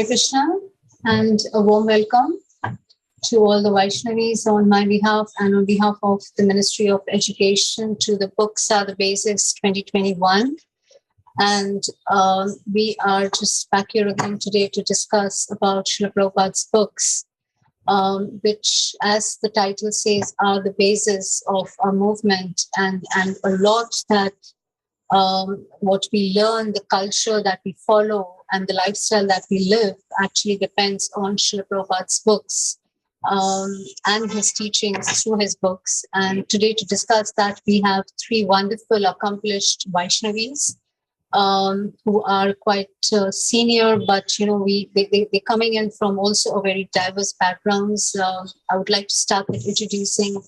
Hare Krishna and a warm welcome to all the Vaishnavis on my behalf and on behalf of the Ministry of Education to the Books Are the Basics 2021. And we are just back here again today to discuss about Srila Prabhupada's books, which, as the title says, are the basis of our movement, and a lot that what we learn, the culture that we follow, and the lifestyle that we live actually depends on Srila Prabhupada's books and his teachings through his books. And today, to discuss that, we have three wonderful, accomplished Vaishnavis who are quite senior, but they're coming in from also a very diverse backgrounds. I would like to start with introducing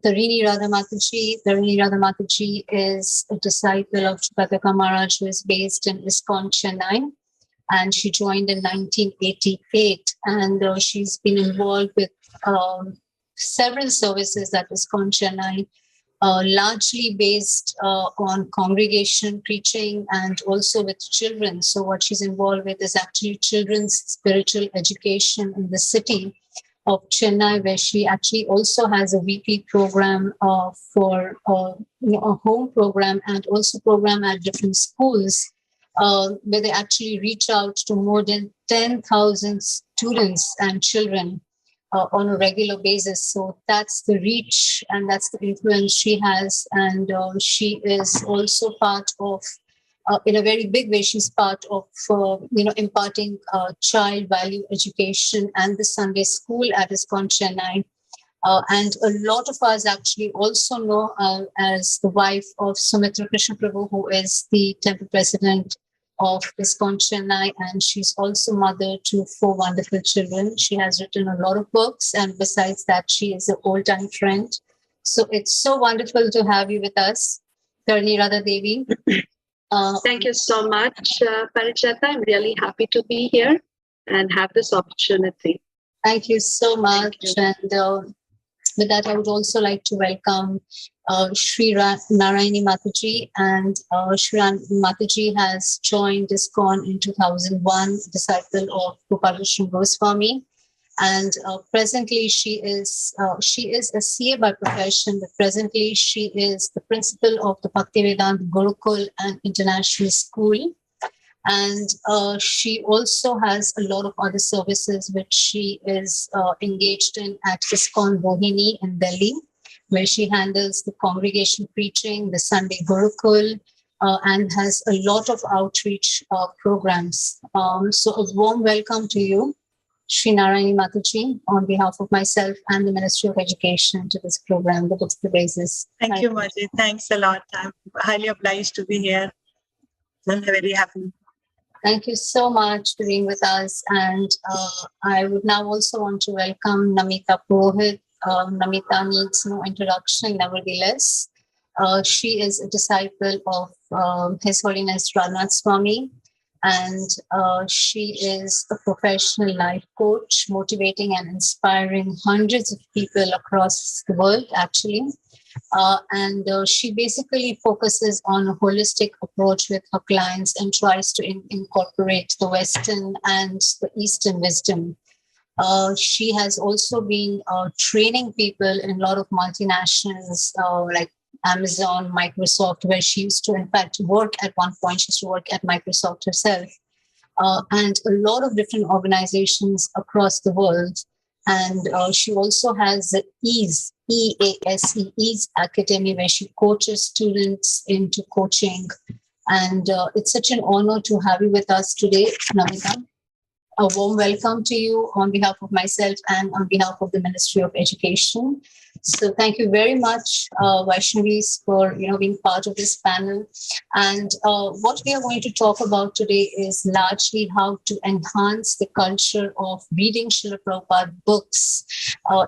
Tarini Radha Mataji. Tarini Radha Mataji is a disciple of Chupataka Maharaj, who is based in ISKCON Chennai, and she joined in 1988, and she's been involved with several services at ISKCON Chennai, largely based on congregation preaching and also with children. So what she's involved with is actually children's spiritual education in the city of Chennai, where she actually also has a weekly program for a home program and also program at different schools, where they actually reach out to more than 10,000 students and children on a regular basis. So that's the reach and that's the influence she has. And she is also part of, in a very big way, she's part of, imparting child value education and the Sunday school at ISKCON Chennai. And a lot of us actually also know as the wife of Sumitra Krishna Prabhu, who is the temple president of ISKCON Chennai, and she's also mother to 4 wonderful children. She has written a lot of books, and besides that, she is an old-time friend. So it's so wonderful to have you with us, Tarini Radha Devi. Thank you so much, Parijata. I'm really happy to be here and have this opportunity. Thank you so much. And with that, I would also like to welcome Sri Narayani Mataji. And Sri Mataji has joined ISKCON in 2001, disciple of Prabhupada Goswami. And presently, she is a CA by profession, but presently she is the principal of the Bhaktivedanta Gurukul and International School. And she also has a lot of other services which she is engaged in at ISKCON Bohini in Delhi, where she handles the congregation preaching, the Sunday Gurukul, and has a lot of outreach programs. So a warm welcome to you, Sri Narayani Mataji, on behalf of myself and the Ministry of Education to this program, the Books the Basis. Thank you, Maji. Thanks a lot. I'm highly obliged to be here. I'm very happy. Thank you so much for being with us. And I would now also want to welcome Namita Purohit. Namita needs no introduction, nevertheless. She is a disciple of His Holiness Ramai Swami. And she is a professional life coach, motivating and inspiring hundreds of people across the world, actually. And she basically focuses on a holistic approach with her clients and tries to incorporate the Western and the Eastern wisdom. She has also been training people in a lot of multinationals like Amazon, Microsoft, where she used to, in fact, work at one point. She used to work at Microsoft herself, and a lot of different organizations across the world. And she also has the EASE, E-A-S-E, EASE Academy, where she coaches students into coaching. And it's such an honor to have you with us today, Namita. A warm welcome to you on behalf of myself and on behalf of the Ministry of Education. So thank you very much, Vaishnavis, for being part of this panel. And what we are going to talk about today is largely how to enhance the culture of reading Srila Prabhupada books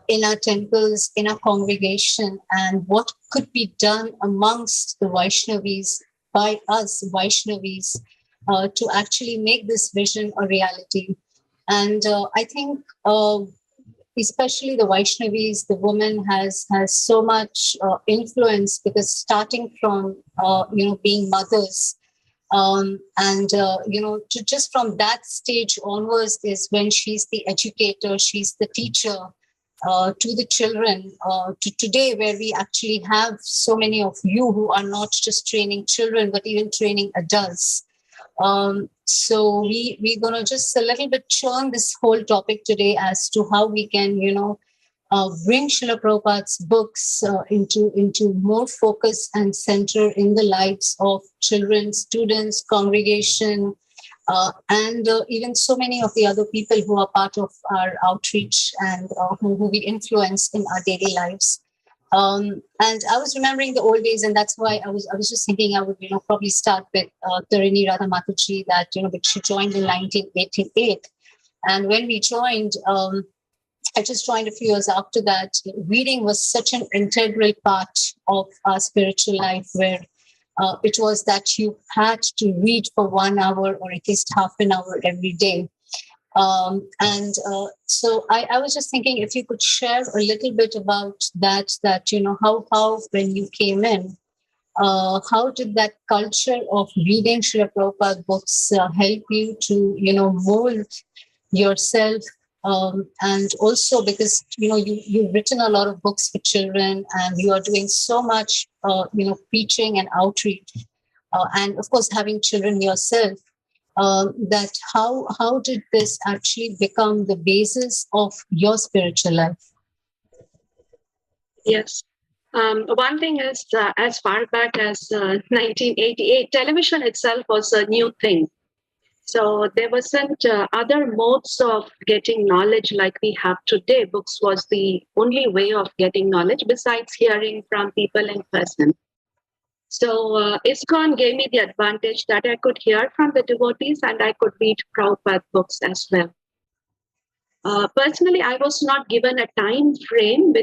in our temples, in our congregation, and what could be done amongst the Vaishnavis, by us Vaishnavis, to actually make this vision a reality. And I think especially the Vaishnavis, the woman has so much influence, because starting from being mothers, Just from that stage onwards is when she's the educator, she's the teacher to the children, to today, where we actually have so many of you who are not just training children, but even training adults. So we're going to just a little bit churn this whole topic today as to how we can, bring Srila Prabhupada's books into more focus and center in the lives of children, students, congregation, and even so many of the other people who are part of our outreach and who we influence in our daily lives. And I was remembering the old days, and that's why I was just thinking I would probably start with Tarini Radha Mataji, that that she joined in 1988, and when we joined, I just joined a few years after that. Reading was such an integral part of our spiritual life, where it was that you had to read for 1 hour or at least half an hour every day. So I was just thinking if you could share a little bit about that how when you came in, how did that culture of reading Srila Prabhupada books help you to, mold yourself? And also because, you've written a lot of books for children and you are doing so much, preaching and outreach, and of course, having children yourself. That how did this actually become the basis of your spiritual life? Yes. One thing is, as far back as 1988, television itself was a new thing. So there wasn't other modes of getting knowledge like we have today. Books was the only way of getting knowledge besides hearing from people in person. So ISKCON gave me the advantage that I could hear from the devotees and I could read Prabhupada books as well. Personally, I was not given a time frame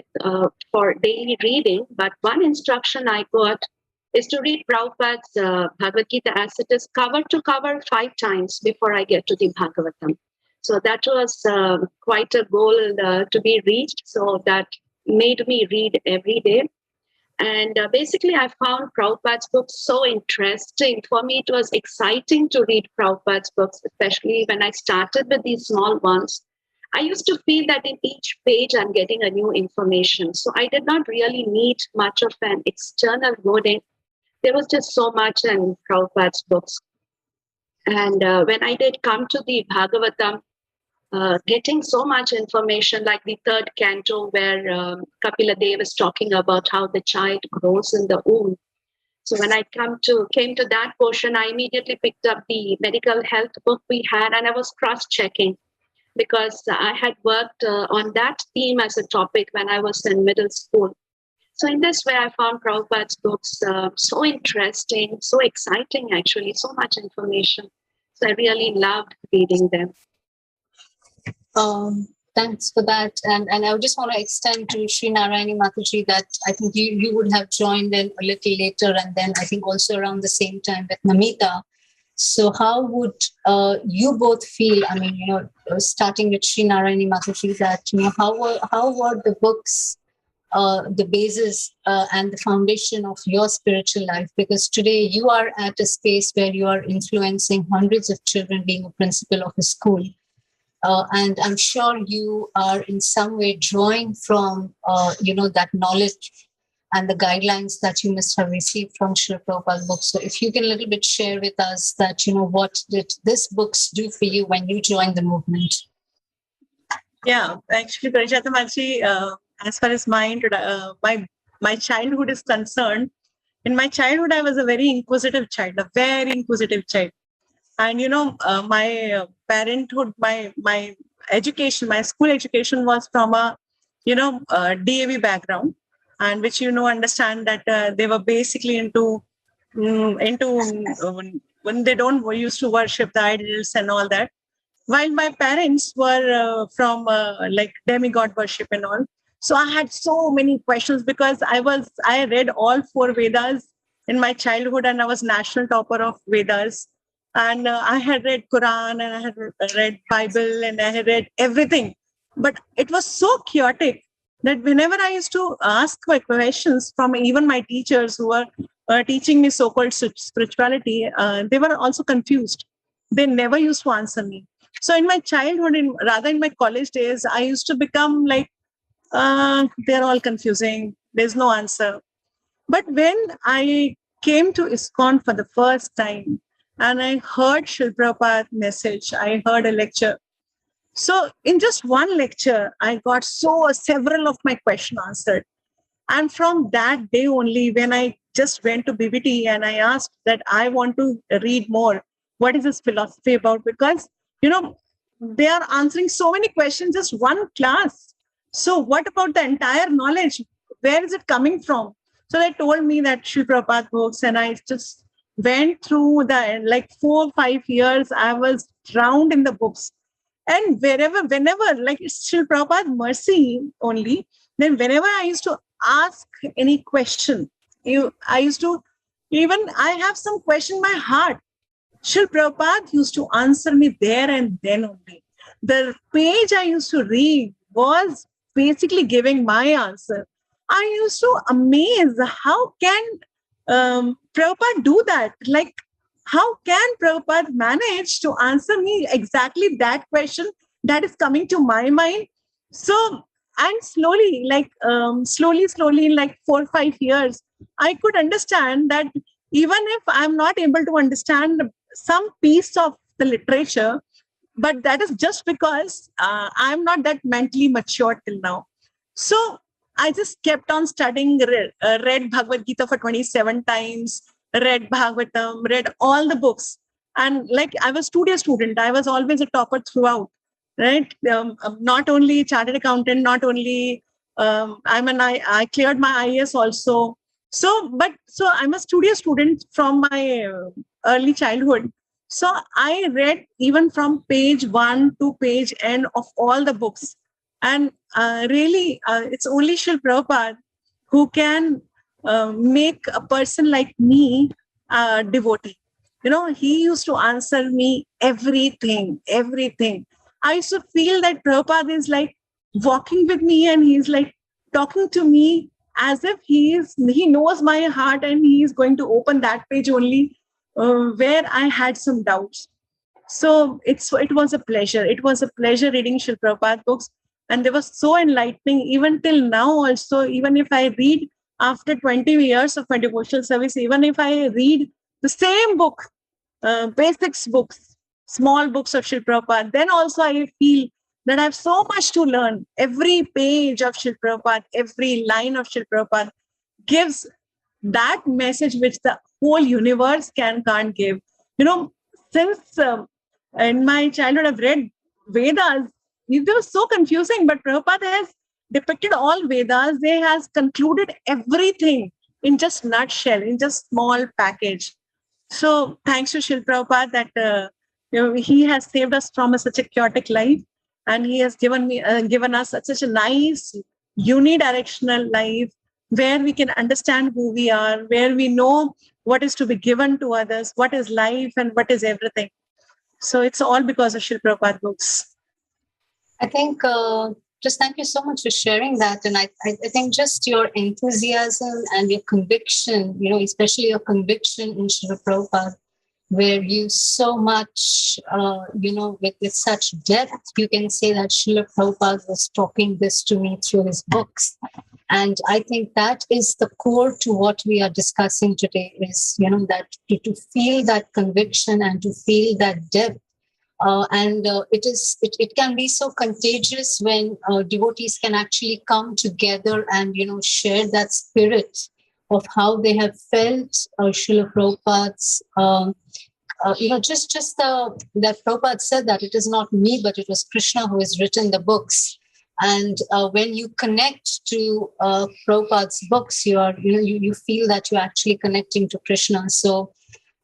for daily reading, but one instruction I got is to read Prabhupada's Bhagavad Gita as it is cover to cover 5 times before I get to the Bhagavatam. So that was quite a goal to be reached. So that made me read every day. And basically, I found Prabhupada's books so interesting. For me, it was exciting to read Prabhupada's books, especially when I started with these small ones. I used to feel that in each page, I'm getting a new information. So I did not really need much of an external loading. There was just so much in Prabhupada's books. And when I did come to the Bhagavatam, getting so much information, like the 3rd canto where Kapila Dev is talking about how the child grows in the womb. So when I came to that portion, I immediately picked up the medical health book we had, and I was cross-checking because I had worked on that theme as a topic when I was in middle school. So in this way, I found Prabhupada's books so interesting, so exciting, actually, so much information. So I really loved reading them. Thanks for that. And I just want to extend to Sri Narayani Mataji that I think you would have joined in a little later, and then I think also around the same time with Namita. So how would you both feel, I mean, starting with Sri Narayani Mataji, that, how were the books the basis and the foundation of your spiritual life? Because today you are at a space where you are influencing hundreds of children, being a principal of a school. And I'm sure you are in some way drawing from, that knowledge and the guidelines that you must have received from Srila Prabhupada's books. So if you can a little bit share with us that, what did this books do for you when you joined the movement? Yeah, actually, Parijata Maji, as far as my childhood is concerned, in my childhood, I was a very inquisitive child. And, my parenthood, my education, my school education was from a, DAV background, and which, understand that they were basically into when they don't used to worship the idols and all that. While my parents were from like demigod worship and all. So I had so many questions because I read all 4 Vedas in my childhood, and I was national topper of Vedas. And I had read Quran, and I had read Bible, and I had read everything. But it was so chaotic that whenever I used to ask my questions from even my teachers who were teaching me so-called spirituality, they were also confused. They never used to answer me. So in my childhood, rather in my college days, I used to become like, they're all confusing. There's no answer. But when I came to ISKCON for the first time and I heard Srila Prabhupada's message, I heard a lecture. So in just one lecture, I got several of my questions answered. And from that day only, when I just went to BBT and I asked that I want to read more, what is this philosophy about? Because, they are answering so many questions, just one class. So what about the entire knowledge? Where is it coming from? So they told me that Srila Prabhupada books, and I just went through like 4 or 5 years, I was drowned in the books. And whenever, like it's Srila Prabhupada's mercy only, then whenever I used to ask any question, I have some question in my heart. Srila Prabhupada used to answer me there and then only. The page I used to read was basically giving my answer. I used to amaze how can Prabhupada do that? Like, how can Prabhupada manage to answer me exactly that question that is coming to my mind? So, and slowly, in like 4 or 5 years, I could understand that even if I'm not able to understand some piece of the literature, but that is just because I'm not that mentally mature till now. So I just kept on studying, read Bhagavad Gita for 27 times, read Bhagavatam, read all the books. And like I was studio student, I was always a topper throughout, right? Not only chartered accountant, not only, I cleared my IAS also. So I'm a studio student from my early childhood. So I read even from page 1 to page end of all the books. And really, it's only Srila Prabhupada who can make a person like me a devotee. He used to answer me everything. I used to feel that Prabhupada is like walking with me and he's like talking to me as if he knows my heart and he is going to open that page only where I had some doubts. So it was a pleasure. It was a pleasure reading Srila Prabhupada books. And they were so enlightening, even till now also. Even if I read after 20 years of my devotional service, even if I read the same book, basics books, small books of Srila Prabhupada, then also I feel that I have so much to learn. Every page of Srila Prabhupada, every line of Srila Prabhupada gives that message which the whole universe can't give. Since in my childhood, I've read Vedas. They were so confusing, but Prabhupada has depicted all Vedas. They has concluded everything in just nutshell, in just small package. So thanks to Srila Prabhupada that he has saved us from such a chaotic life, and he has given us such a nice unidirectional life where we can understand who we are, where we know what is to be given to others, what is life and what is everything. So it's all because of Srila Prabhupada books. I think just thank you so much for sharing that. And I think just your enthusiasm and your conviction, especially your conviction in Srila Prabhupada, where you so much, with such depth, you can say that Srila Prabhupada was talking this to me through his books. And I think that is the core to what we are discussing today is, that to feel that conviction and to feel that depth. It can be so contagious when devotees can actually come together and share that spirit of how they have felt Srila Prabhupada's that Prabhupada said that it is not me but it was Krishna who has written the books. And when you connect to Prabhupada's books, you feel that you're actually connecting to Krishna. So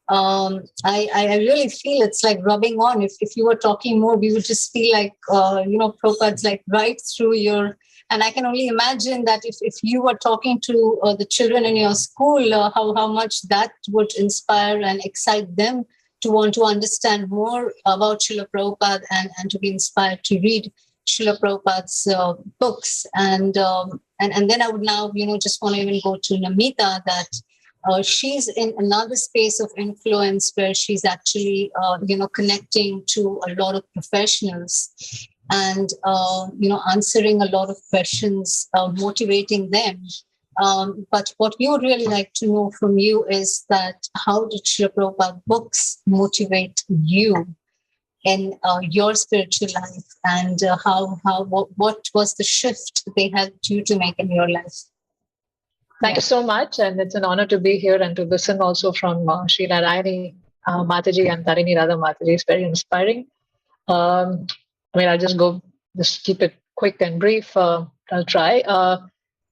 I really feel it's like rubbing on. If you were talking more, we would just feel like, Prabhupada's like right through your, and I can only imagine that if you were talking to the children in your school, how much that would inspire and excite them to want to understand more about Srila Prabhupada and to be inspired to read Srila Prabhupada's books. And then I would now, just want to even go to Namita that, she's in another space of influence where she's actually, connecting to a lot of professionals and, answering a lot of questions, motivating them. But what we would really like to know from you is that how did Srila Prabhupada books motivate you in your spiritual life, and what was the shift they helped you to make in your life? Thank you so much, and it's an honor to be here and to listen also from Sri Narayani Mataji and Tarini Radha Mataji. It's very inspiring. I'll just keep it quick and brief. I'll try.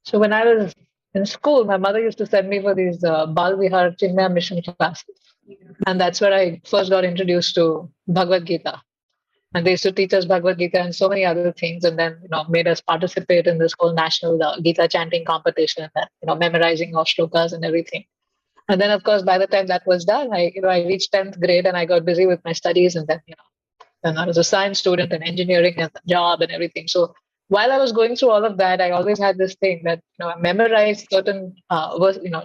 So when I was in school, my mother used to send me for these Bal Vihar Chinmaya mission classes. And that's where I first got introduced to Bhagavad Gita. And they used to teach us Bhagavad Gita and so many other things, and then made us participate in this whole national Gita chanting competition, and memorizing of shlokas and everything. And then, of course, by the time that was done, I reached 10th grade and I got busy with my studies, and then then I was a science student and engineering and job and everything. So while I was going through all of that, I always had this thing that I memorized certain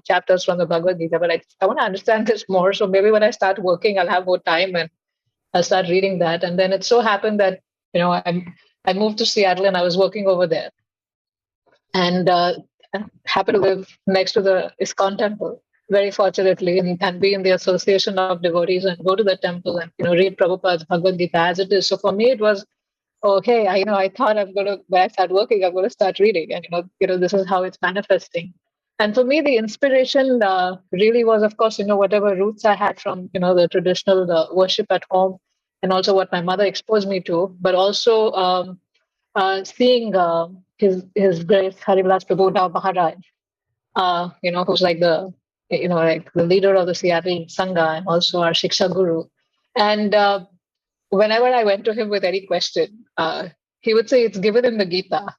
chapters from the Bhagavad Gita, but I want to understand this more. So maybe when I start working, I'll have more time and I'll start reading that. And then it so happened that I moved to Seattle and I was working over there, and I happened to live next to the ISKCON temple, very fortunately, and be in the association of devotees and go to the temple and read Prabhupada's Bhagavad Gita as it is. So for me, it was okay. I thought when I start working, I'm going to start reading, and this is how it's manifesting. And for me, the inspiration really was, of course, whatever roots I had from the traditional worship at home, and also what my mother exposed me to, but also seeing His Grace Harivilas Prabhu Maharaj, who's like the leader of the Seattle Sangha and also our Shiksha Guru. And whenever I went to him with any question, he would say it's given in the Gita.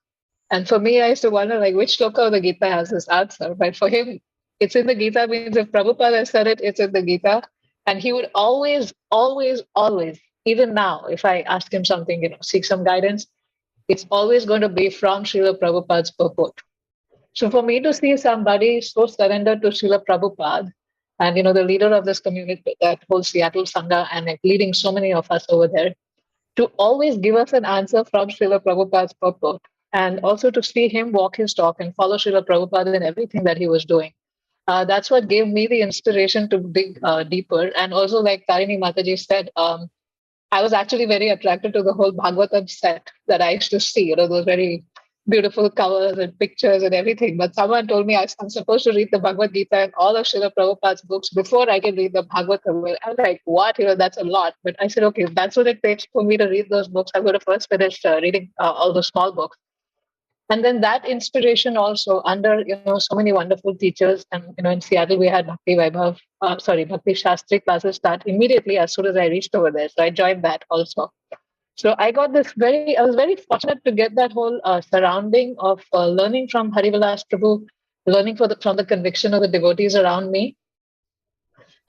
And for me, I used to wonder, which shloka of the Gita has this answer? But for him, it's in the Gita means if Prabhupada said it, it's in the Gita. And he would always, always, always, even now, if I ask him something, seek some guidance, it's always going to be from Srila Prabhupada's purport. So for me to see somebody so surrendered to Srila Prabhupada, and the leader of this community, that whole Seattle Sangha, and leading so many of us over there, to always give us an answer from Srila Prabhupada's purport, and also to see him walk his talk and follow Srila Prabhupada in everything that he was doing. That's what gave me the inspiration to dig deeper. And also, like Tarini Mataji said, I was actually very attracted to the whole Bhagavatam set that I used to see, those very beautiful covers and pictures and everything. But someone told me I'm supposed to read the Bhagavad Gita and all of Srila Prabhupada's books before I can read the Bhagavatam. I was like, what? That's a lot. But I said, okay, if that's what it takes for me to read those books, I'm going to first finish reading all those small books. And then that inspiration also under, so many wonderful teachers. And, in Seattle, we had Bhakti Shastri classes start immediately as soon as I reached over there. So I joined that also. So I got I was very fortunate to get that whole surrounding of learning from Harivilas Prabhu, learning from the conviction of the devotees around me.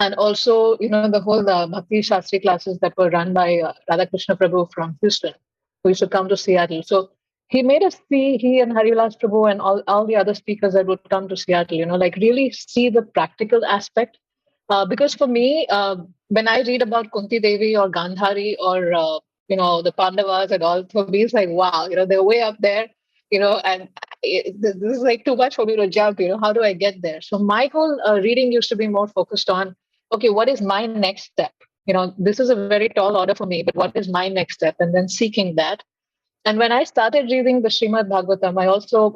And also, the whole Bhakti Shastri classes that were run by Radha Krishna Prabhu from Houston, who used to come to Seattle. So he made us see, he and Harivilas Prabhu and all the other speakers that would come to Seattle, really see the practical aspect. Because for me, when I read about Kunti Devi or Gandhari or the Pandavas and all, for me, it's like, wow, they're way up there, and this is like too much for me to jump, how do I get there? So my whole reading used to be more focused on, okay, what is my next step? This is a very tall order for me, but what is my next step? And then seeking that. And when I started reading the Srimad Bhagavatam, I also,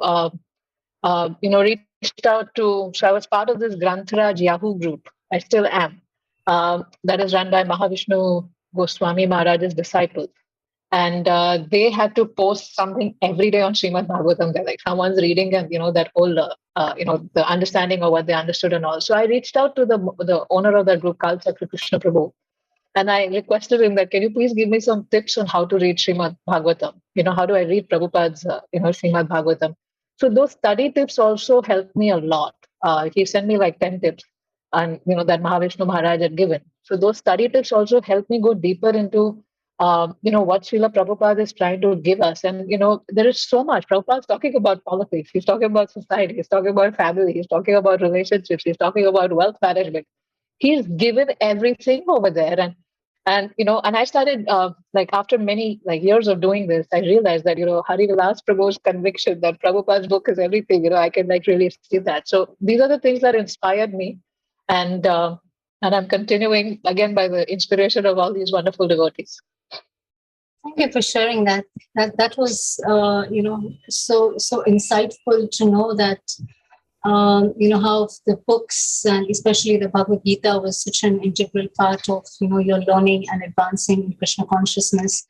reached out to, so I was part of this Grantaraj Yahoo group. I still am. That is run by Mahavishnu Goswami Maharaj's disciples. And they had to post something every day on Srimad Bhagavatam. They're like, someone's reading and, that whole, the understanding of what they understood and all. So I reached out to the owner of that group, Krishna Prabhu. And I requested him that, can you please give me some tips on how to read Srimad Bhagavatam? How do I read Prabhupada's, Srimad Bhagavatam? So those study tips also helped me a lot. He sent me like 10 tips and, that Mahavishnu Maharaj had given. So those study tips also helped me go deeper into what Srila Prabhupada is trying to give us. And, there is so much. Prabhupada's talking about politics. He's talking about society. He's talking about family. He's talking about relationships. He's talking about wealth management. He's given everything over there. And I started, after many years of doing this, I realized that, Hari Vilas Prabhu's conviction that Prabhupada's book is everything, I can really see that. So these are the things that inspired me. And I'm continuing again by the inspiration of all these wonderful devotees. Thank you for sharing that. That was, so insightful to know that, how the books and especially the Bhagavad Gita was such an integral part of, your learning and advancing in Krishna consciousness.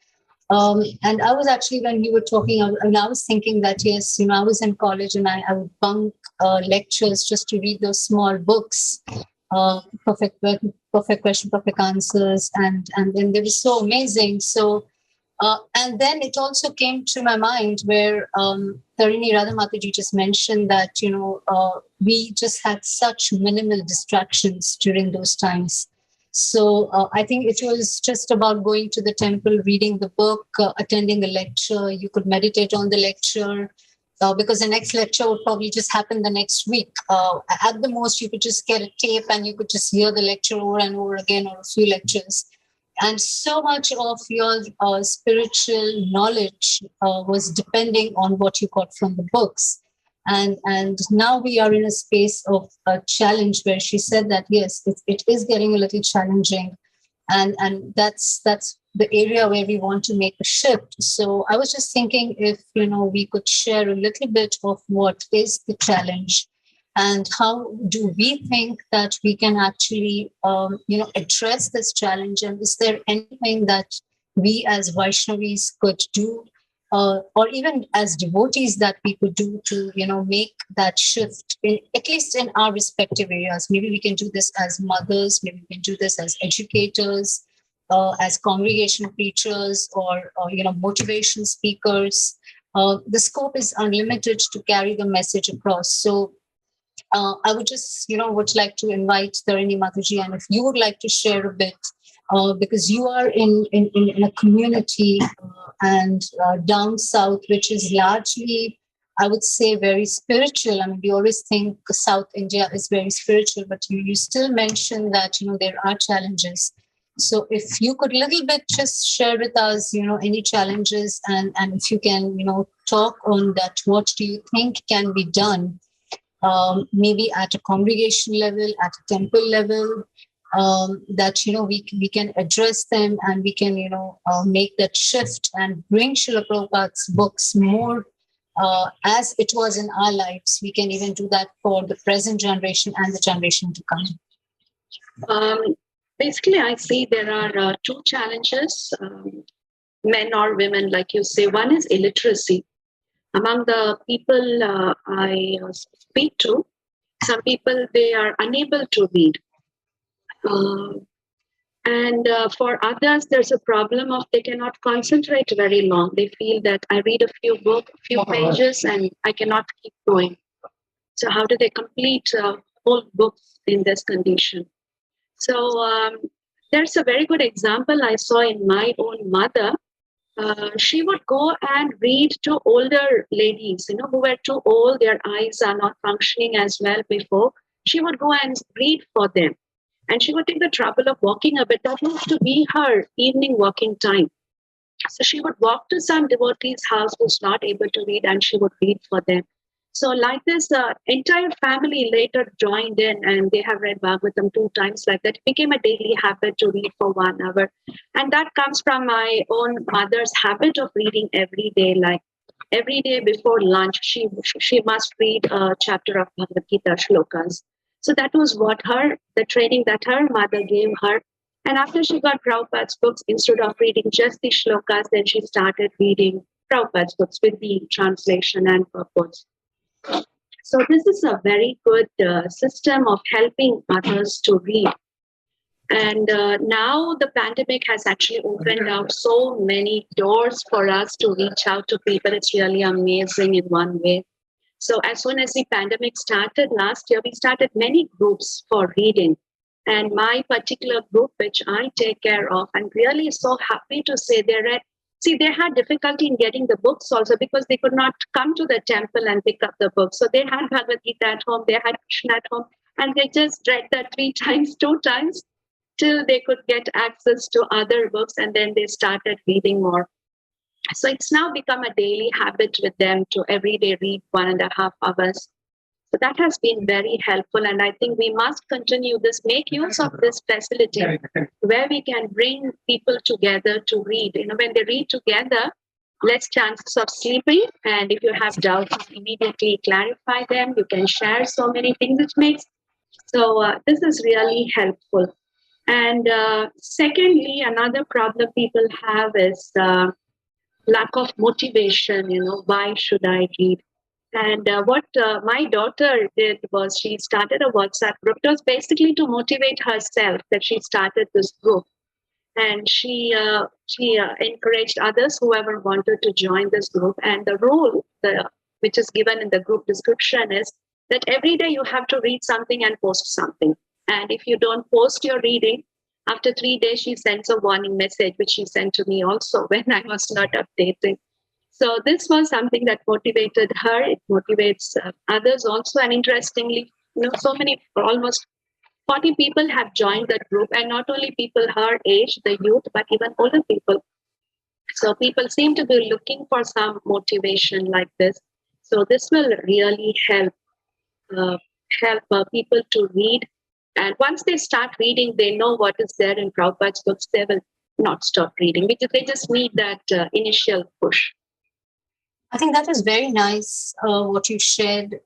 And I was actually, when you were talking, I was thinking that, yes, I was in college and I would bunk lectures just to read those small books. Perfect question, perfect answers, and then they were so amazing. So, and then it also came to my mind where Tarini Radha Mataji just mentioned that we just had such minimal distractions during those times. So I think it was just about going to the temple, reading the book, attending a lecture. You could meditate on the lecture. Because the next lecture would probably just happen the next week. At the most, you could just get a tape and you could just hear the lecture over and over again, or a few lectures. And so much of your spiritual knowledge was depending on what you got from the books. And now we are in a space of a challenge where she said that, yes, it is getting a little challenging. And that's the area where we want to make a shift. So I was just thinking if, we could share a little bit of what is the challenge and how do we think that we can actually, address this challenge? And is there anything that we as Vaishnavis could do, or even as devotees that we could do to, make that shift, at least in our respective areas? Maybe we can do this as mothers, maybe we can do this as educators, as congregation preachers, or motivation speakers. The scope is unlimited to carry the message across. So I would just, would like to invite Tarini Mataji, and if you would like to share a bit, because you are in a community and down south, which is largely, I would say, very spiritual. I mean, we always think South India is very spiritual, but you still mention that, there are challenges. So if you could a little bit just share with us, any challenges, and if you can, talk on that, what do you think can be done, maybe at a congregation level, at a temple level, that, we can address them and we can, make that shift and bring Srila Prabhupada's books more as it was in our lives. We can even do that for the present generation and the generation to come. Basically, I see there are two challenges, men or women, like you say. One is illiteracy. Among the people I speak to, some people, they are unable to read. And for others, there's a problem of they cannot concentrate very long. They feel that I read a few pages and I cannot keep going. So how do they complete whole books in this condition? So there's a very good example I saw in my own mother. She would go and read to older ladies, who were too old, their eyes are not functioning as well before. She would go and read for them. And she would take the trouble of walking a bit. That used to be her evening walking time. So she would walk to some devotee's house who's not able to read, and she would read for them. So like this, entire family later joined in, and they have read Bhagavatam 2 times like that. It became a daily habit to read for 1 hour. And that comes from my own mother's habit of reading every day. Like every day before lunch, she must read a chapter of Bhagavad Gita shlokas. So that was the training that her mother gave her. And after she got Prabhupada's books, instead of reading just the shlokas, then she started reading Prabhupada's books with the translation and purpose. So this is a very good system of helping others to read. And now the pandemic has actually opened out so many doors for us to reach out to people. It's really amazing in one way. So as soon as the pandemic started last year, we started many groups for reading. And my particular group, which I take care of, I'm really so happy to say they had difficulty in getting the books also because they could not come to the temple and pick up the books. So they had Bhagavad Gita at home, they had Krishna at home, and they just read that 3 times, 2 times, till they could get access to other books, and then they started reading more. So it's now become a daily habit with them to every day read 1.5 hours. So that has been very helpful, and I think we must continue this, make use of this facility where we can bring people together to read. When they read together, less chances of sleeping, and if you have doubts, immediately clarify them. You can share so many things, which makes, so this is really helpful. And secondly, another problem people have is lack of motivation. Why should I read? And what my daughter did was she started a WhatsApp group. It was basically to motivate herself that she started this group. And she encouraged others, whoever wanted to join this group. And the rule which is given in the group description is that every day you have to read something and post something. And if you don't post your reading, after 3 days, she sends a warning message, which she sent to me also when I was not updating. So this was something that motivated her. It motivates others also. And interestingly, so many, almost 40 people have joined that group, and not only people her age, the youth, but even older people. So people seem to be looking for some motivation like this. So this will really help people to read. And once they start reading, they know what is there in Prabhupada's books. They will not stop reading because they just need that initial push. I think that is very nice, what you shared.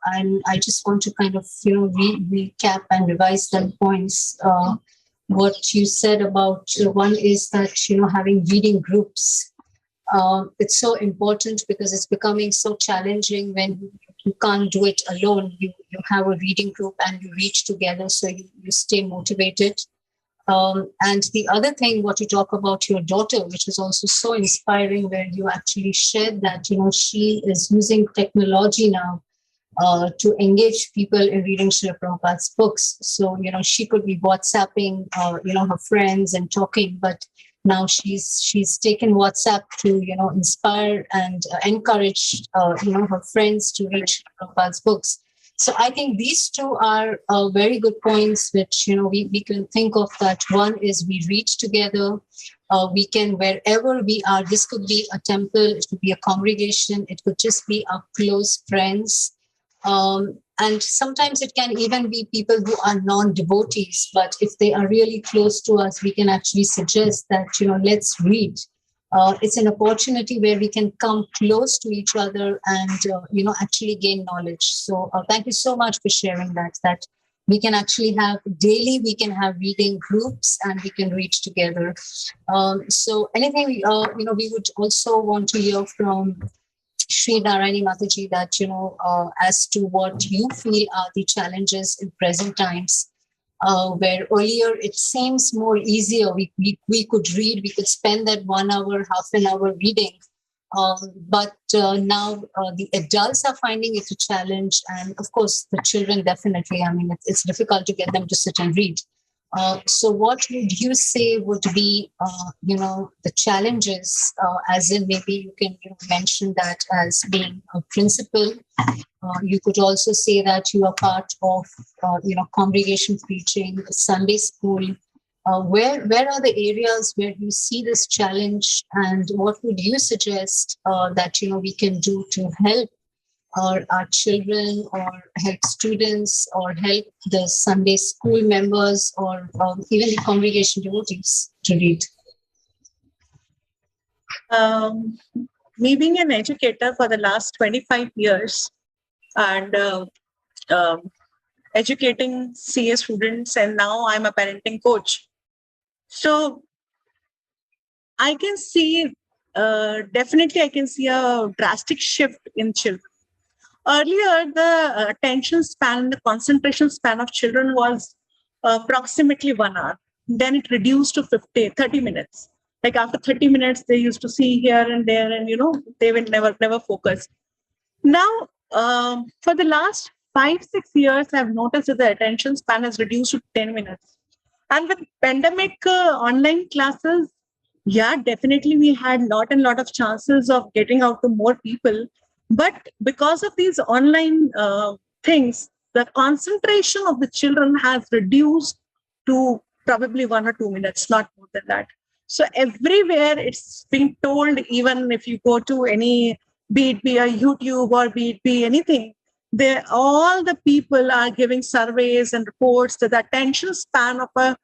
And I just want to kind of, recap and revise some points. What you said about one is that, having reading groups, it's so important because it's becoming so challenging when you can't do it alone. You have a reading group and you read together, so you stay motivated. And the other thing, what you talk about your daughter, which is also so inspiring, where you actually shared that, she is using technology now to engage people in reading Srila Prabhupada's books. So, she could be WhatsApping, her friends and talking, but now she's taken WhatsApp to, inspire and encourage, her friends to read Srila Prabhupada's books. So I think these two are very good points, which, we can think of. That one is we read together. We can, wherever we are, this could be a temple, it could be a congregation, it could just be our close friends. And sometimes it can even be people who are non-devotees, but if they are really close to us, we can actually suggest that, let's read. It's an opportunity where we can come close to each other and, actually gain knowledge. So thank you so much for sharing that we can actually have daily, we can have reading groups and we can read together. So anything, we would also want to hear from Sri Narayani Mataji that, as to what you feel are the challenges in present times. Where earlier it seems more easier. We could read, we could spend that 1 hour, half an hour reading. But now the adults are finding it a challenge. And of course, the children definitely, it's difficult to get them to sit and read. So what would you say would be, the challenges, as in maybe you can mention that as being a principal. You could also say that you are part of, congregation preaching, Sunday school. Where are the areas where you see this challenge, and what would you suggest that we can do to help our children, or help students, or help the Sunday school members, or even the congregation devotees to read? Me being an educator for the last 25 years and educating CA students, and now I'm a parenting coach. So I can see, definitely I can see a drastic shift in children. Earlier, the attention span, the concentration span of children was approximately 1 hour. Then it reduced to 30 minutes. Like after 30 minutes, they used to see here and there, and they would never focus. Now, for the last 5-6 years, I've noticed that the attention span has reduced to 10 minutes. And with pandemic online classes, yeah, definitely we had lot of chances of getting out to more people. But because of these online things, the concentration of the children has reduced to probably 1 or 2 minutes, not more than that. So everywhere it's being told, even if you go to any, be it be a YouTube or be it be anything, all the people are giving surveys and reports that the attention span of a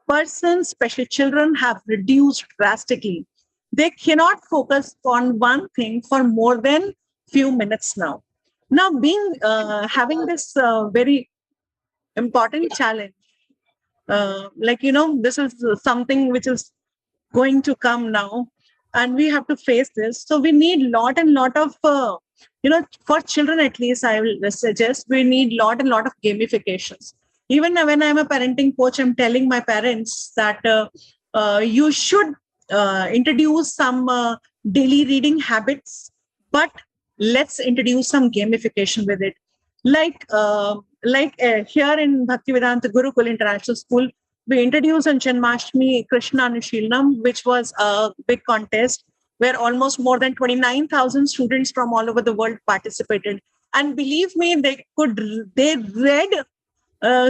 person, especially children, have reduced drastically. They cannot focus on one thing for more than few minutes now. Now, being having this very important challenge, this is something which is going to come now, and we have to face this. So we need lot of for children, at least I will suggest, we need lot of gamifications. Even when I'm a parenting coach, I'm telling my parents that you should introduce some daily reading habits, but let's introduce some gamification with it. Here in Bhaktivedanta Gurukul International School, we introduced on Janmashtami Krishna Anushilnam, which was a big contest where almost more than 29,000 students from all over the world participated. And believe me, they read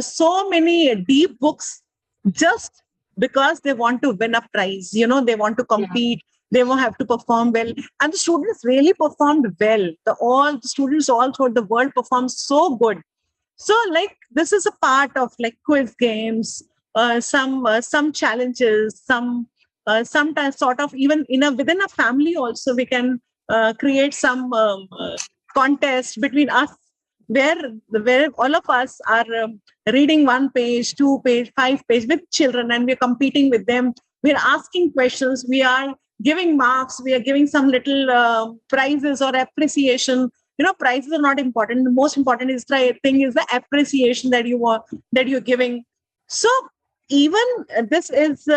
so many deep books just because they want to win a prize. They want to compete. They will have to perform well. And the students really performed well. All the students all throughout the world performed so good. So this is a part of quiz games, some challenges, sometimes sort of even within a family also we can create some contest between us where all of us are reading 1 page, 2 page, 5 page with children, and we're competing with them. We're asking questions. We are giving marks. We are giving some little prizes or appreciation. Prizes are not important. The most important thing is the appreciation that you're giving. So even this is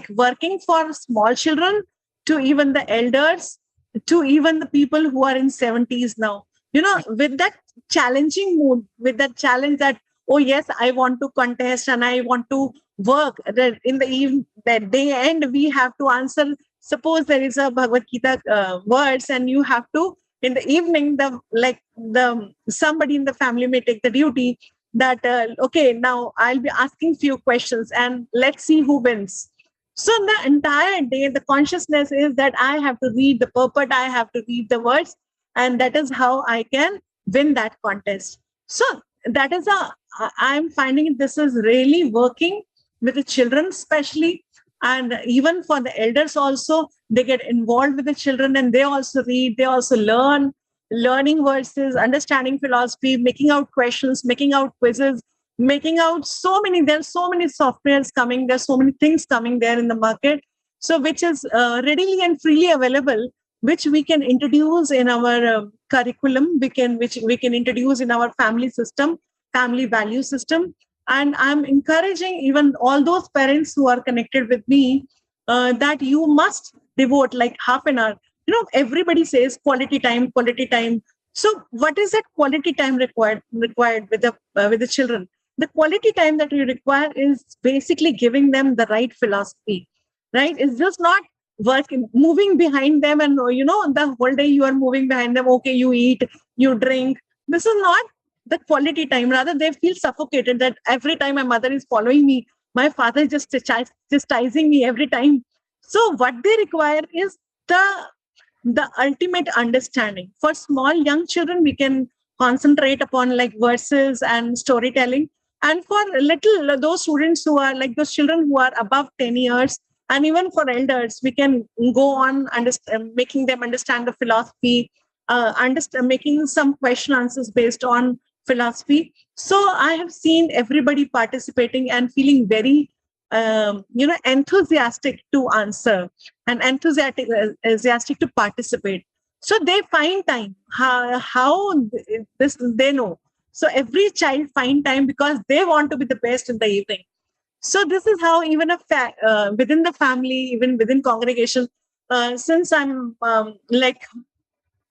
working for small children to even the elders, to even the people who are in 70s now. With that challenging mood, with that challenge that, oh yes, I want to contest and I want to work. In the evening, that day end, we have to answer. Suppose there is a Bhagavad Gita words, and you have to, in the evening, somebody in the family may take the duty that okay, now I'll be asking few questions and let's see who wins. So the entire day, the consciousness is that I have to read the purport, I have to read the words, and that is how I can win that contest. So that is I'm finding this is really working with the children especially, and even for the elders also. They get involved with the children and they also read, they also learning verses, understanding philosophy, making out questions, making out quizzes, making out there's so many softwares coming, there's so many things coming there in the market, so which is readily and freely available, which we can introduce in our curriculum, which we can introduce in our family system, family value system. And I'm encouraging even all those parents who are connected with me that you must devote half an hour. Everybody says quality time. So what is that quality time required with the children? The quality time that you require is basically giving them the right philosophy, right? It's just not moving behind them and the whole day you are moving behind them. Okay, you eat, you drink. This is not the quality time. Rather, they feel suffocated that every time my mother is following me, my father is just chastising me every time. So what they require is the ultimate understanding. For small young children, we can concentrate upon verses and storytelling. And for those students who are those children who are above 10 years, and even for elders, we can go on making them understand the philosophy, making some question answers based on philosophy. So I have seen everybody participating and feeling very enthusiastic to answer and enthusiastic to participate. So they find time. How this they know. So every child find time because they want to be the best in the evening. So this is how even within the family, even within congregation, since I'm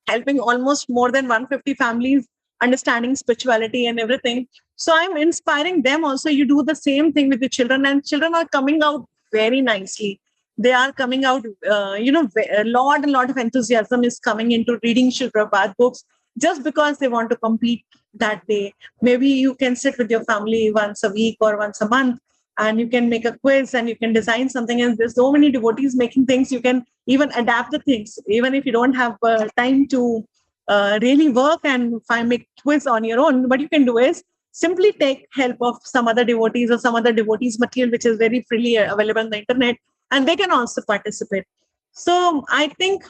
helping almost more than 150 families understanding spirituality and everything. So I'm inspiring them also. You do the same thing with the children, and children are coming out very nicely. They are coming out, a lot of enthusiasm is coming into reading Srila Prabhupada books just because they want to compete that day. Maybe you can sit with your family once a week or once a month, and you can make a quiz and you can design something. And there's so many devotees making things. You can even adapt the things, even if you don't have time to really work and make quiz on your own. What you can do is simply take help of some other devotees or some other devotees material, which is very freely available on the internet, and they can also participate. So I think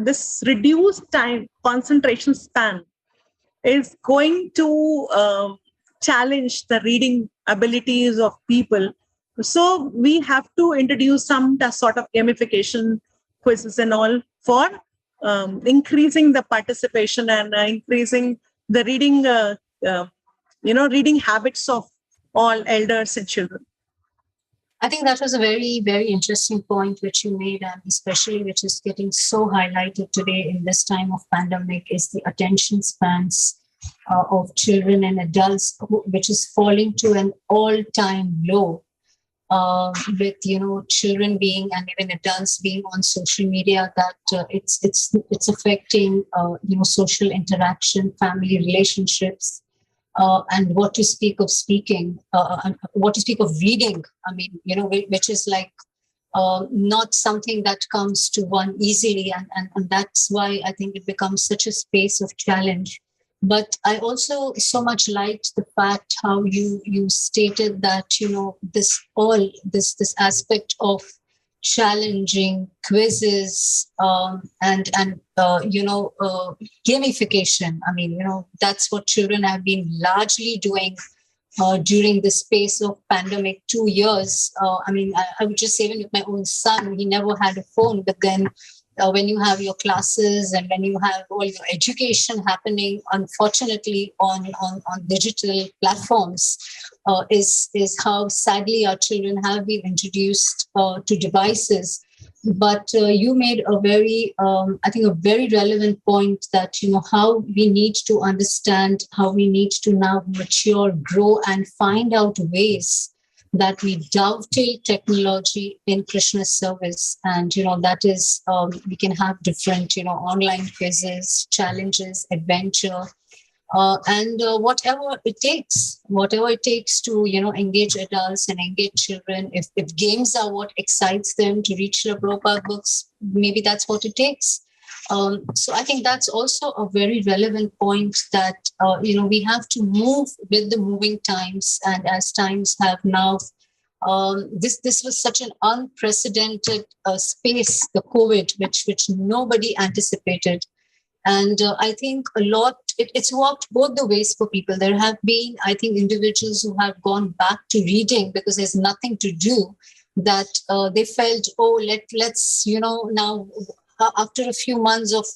this reduced time concentration span is going to challenge the reading abilities of people. So we have to introduce some sort of gamification quizzes and all for increasing the participation and increasing the reading, reading habits of all elders and children. I think that was a very, very interesting point which you made, and especially which is getting so highlighted today in this time of pandemic, is the attention spans of children and adults, which is falling to an all-time low. With children being and even adults being on social media, that it's affecting social interaction, family relationships. And what to speak of reading, I mean, which is like not something that comes to one easily. And that's why I think it becomes such a space of challenge. But I also so much liked the fact how you stated that, this aspect of challenging quizzes and gamification. I mean, that's what children have been largely doing during the space of pandemic 2 years. I would just say, even with my own son, he never had a phone, but then when you have your classes and when you have all your education happening, unfortunately, on digital platforms, is how sadly our children have been introduced to devices. But you made a very, a very relevant point that, how we need to understand, how we need to now mature, grow, and find out ways that we dovetail technology in Krishna's service. And, that is, we can have different, online quizzes, challenges, adventure, and whatever it takes to, engage adults and engage children. If games are what excites them to reach the Prabhupada books, maybe that's what it takes. So I think that's also a very relevant point that, we have to move with the moving times. And as times have now, this was such an unprecedented space, the COVID, which nobody anticipated. And I think a lot, it's worked both the ways for people. There have been, I think, individuals who have gone back to reading because there's nothing to do, that they felt, let's, now, after a few months of,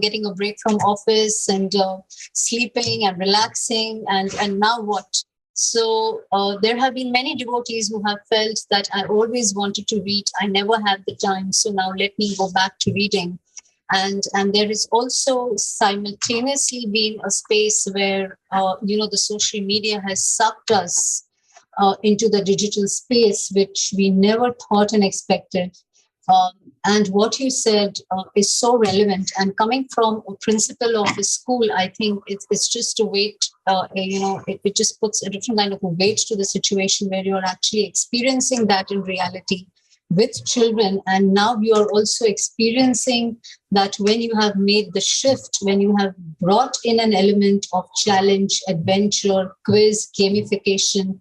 getting a break from office and sleeping and relaxing, and now what? So there have been many devotees who have felt that I always wanted to read. I never had the time. So now let me go back to reading. And there is also simultaneously been a space where, the social media has sucked us into the digital space, which we never thought and expected. And what you said is so relevant. And coming from a principal of a school, I think it's just a weight, it just puts a different kind of a weight to the situation where you're actually experiencing that in reality with children. And now you are also experiencing that when you have made the shift, when you have brought in an element of challenge, adventure, quiz, gamification,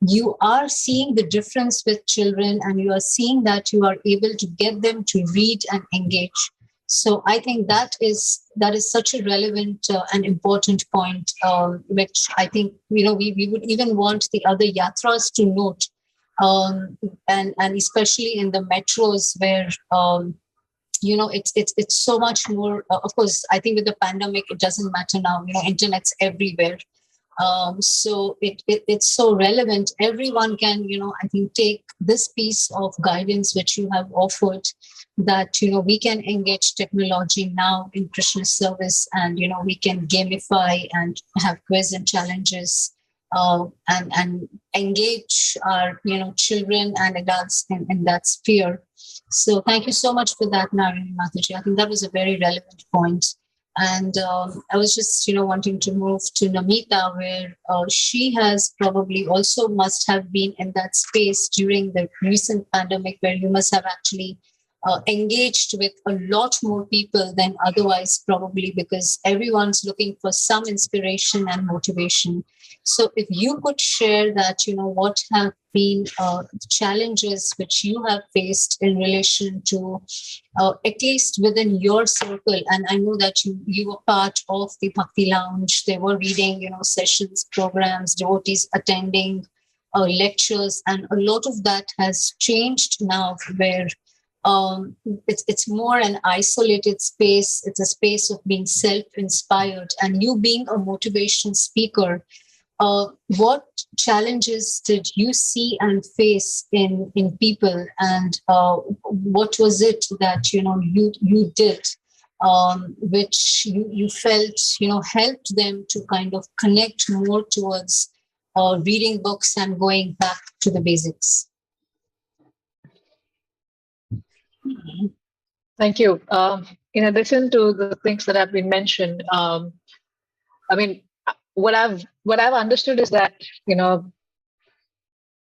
you are seeing the difference with children, and you are seeing that you are able to get them to read and engage. So I think that is such a relevant and important point, which I think, we would even want the other yatras to note. And especially in the metros where, it's so much more, of course, I think with the pandemic, it doesn't matter now, internet's everywhere. So it's so relevant. Everyone can, I think, take this piece of guidance which you have offered, that, we can engage technology now in Krishna's service, and, we can gamify and have quiz and challenges, and engage our, children and adults in that sphere. So thank you so much for that, Narayani Mataji. I think that was a very relevant point. And I was just, wanting to move to Namita, where she has probably also must have been in that space during the recent pandemic, where you must have actually engaged with a lot more people than otherwise, probably because everyone's looking for some inspiration and motivation. So if you could share that, what have been challenges which you have faced in relation to, at least within your circle. And I know that you were part of the Bhakti Lounge. There were reading, sessions, programs, devotees attending lectures, and a lot of that has changed now, where it's more an isolated space. It's a space of being self-inspired, and you being a motivation speaker. What challenges did you see and face in people, and what was it that you did, which you felt helped them to kind of connect more towards reading books and going back to the basics? Thank you. In addition to the things that have been mentioned, I mean, what I've understood is that,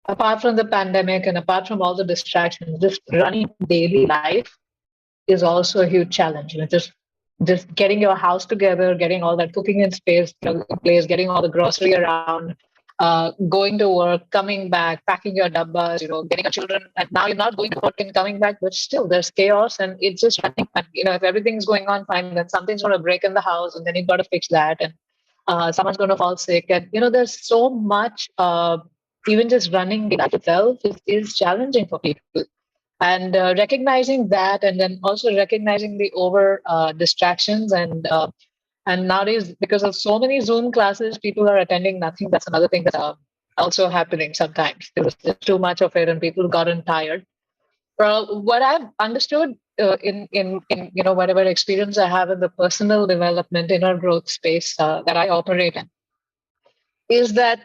apart from the pandemic and apart from all the distractions, just running daily life is also a huge challenge. Just getting your house together, getting all that cooking in place, getting all the grocery around, going to work, coming back, packing your dabbas, getting your children. And now you're not going to work and coming back, but still there's chaos, and it's just running. And, if everything's going on fine, then something's going to break in the house, and then you've got to fix that, and someone's going to fall sick, and there's so much. Even just running the life itself is challenging for people. And recognizing that, and then also recognizing the over distractions, and nowadays, because of so many Zoom classes, people are attending nothing. That's another thing that's also happening sometimes. There was just too much of it, and people gotten tired. What I've understood in whatever experience I have in the personal development, inner growth space that I operate in, is that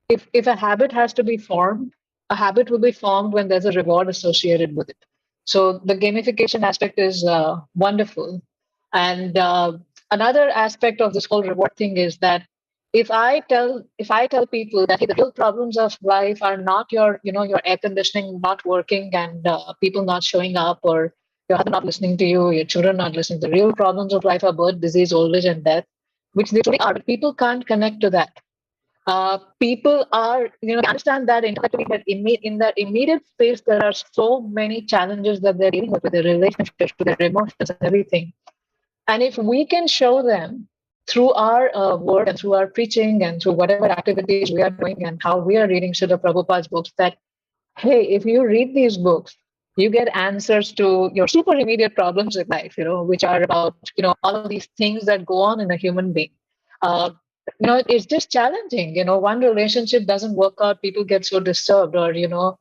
if a habit has to be formed, a habit will be formed when there's a reward associated with it. So the gamification aspect is wonderful. And another aspect of this whole reward thing is that if I tell people that, hey, the real problems of life are not your air conditioning not working, and people not showing up, or your husband not listening to you, your children not listening. The real problems of life are birth, disease, old age, and death, which they truly are. But people can't connect to that. People are, understand that intellectually, that in that immediate space, there are so many challenges that they're dealing with their relationships, with their emotions and everything. And if we can show them through our word and through our preaching and through whatever activities we are doing and how we are reading Srila Prabhupada's books, that, hey, if you read these books, you get answers to your super immediate problems in life, which are about, all of these things that go on in a human being. It's just challenging. One relationship doesn't work out, people get so disturbed, or,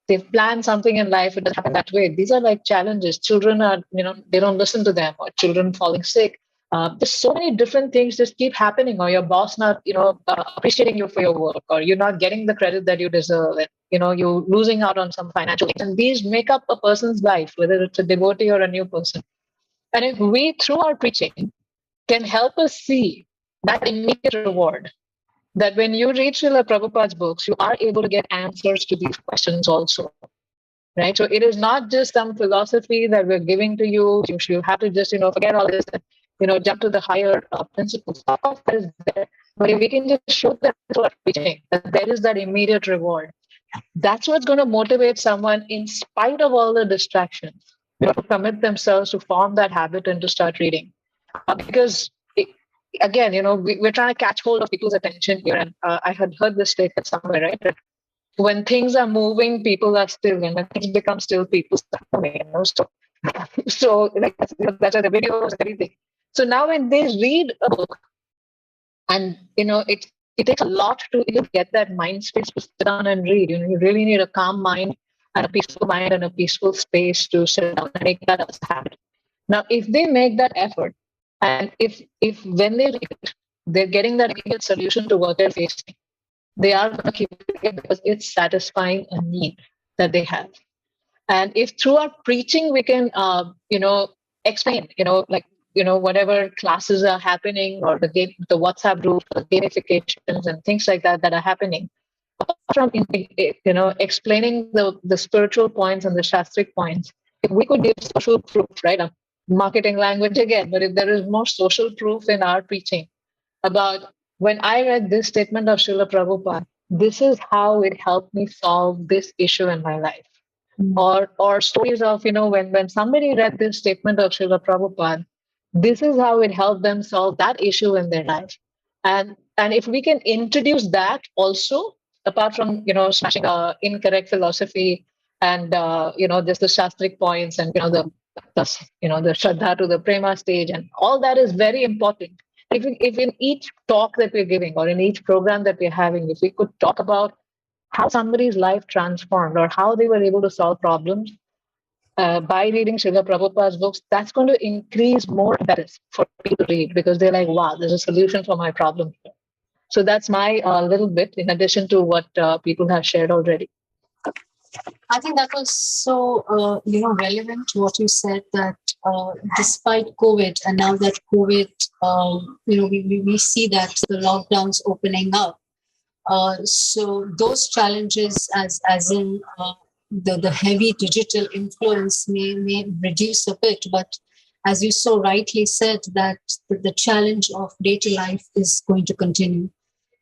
they've planned something in life, it doesn't happen that way. These are like challenges. Children are, they don't listen to them, or children falling sick. There's so many different things just keep happening, or your boss not, appreciating you for your work, or you're not getting the credit that you deserve, and, you're losing out on some financial things. And these make up a person's life, whether it's a devotee or a new person. And if we, through our preaching, can help us see that immediate reward, that when you read Srila Prabhupada's books, you are able to get answers to these questions also, right? So it is not just some philosophy that we're giving to you. You have to just, forget all this and, jump to the higher principles. All of that is there. But if we can just show them through our preaching that there is that immediate reward, that's what's going to motivate someone in spite of all the distractions, to commit themselves to form that habit and to start reading. Because again, we're trying to catch hold of people's attention here. And I had heard this statement somewhere, right? That when things are moving, people are still, and when things become still, people start moving. So like, that's the videos and everything. So now when they read a book, And, it takes a lot to even get that mind space to sit down and read. You really need a calm mind and a peaceful mind and a peaceful space to sit down and make that as a habit. Now, if they make that effort, and if when they read it, they're getting that immediate solution to what they're facing, they are going to keep it because it's satisfying a need that they have. And if through our preaching we can, explain, whatever classes are happening, or the WhatsApp group, the gamifications and things like that are happening, from explaining the spiritual points and the shastric points, if we could give social proof, right? Marketing language again, but if there is more social proof in our preaching about when I read this statement of Srila Prabhupada, this is how it helped me solve this issue in my life. Or stories of, when somebody read this statement of Srila Prabhupada, this is how it helped them solve that issue in their life. And if we can introduce that also, apart from, smashing incorrect philosophy and, just the shastric points and, the Shraddha to the Prema stage, and all that is very important. If in each talk that we're giving or in each program that we're having, if we could talk about how somebody's life transformed or how they were able to solve problems by reading Srila Prabhupada's books, that's going to increase more interest for people to read, because they're like, wow, there's a solution for my problem. So that's my little bit in addition to what people have shared already. I think that was so, relevant to what you said, that despite COVID, and now that COVID, we see that the lockdowns opening up. So those challenges, as in the heavy digital influence may reduce a bit, but as you so rightly said, that the challenge of day-to-day life is going to continue.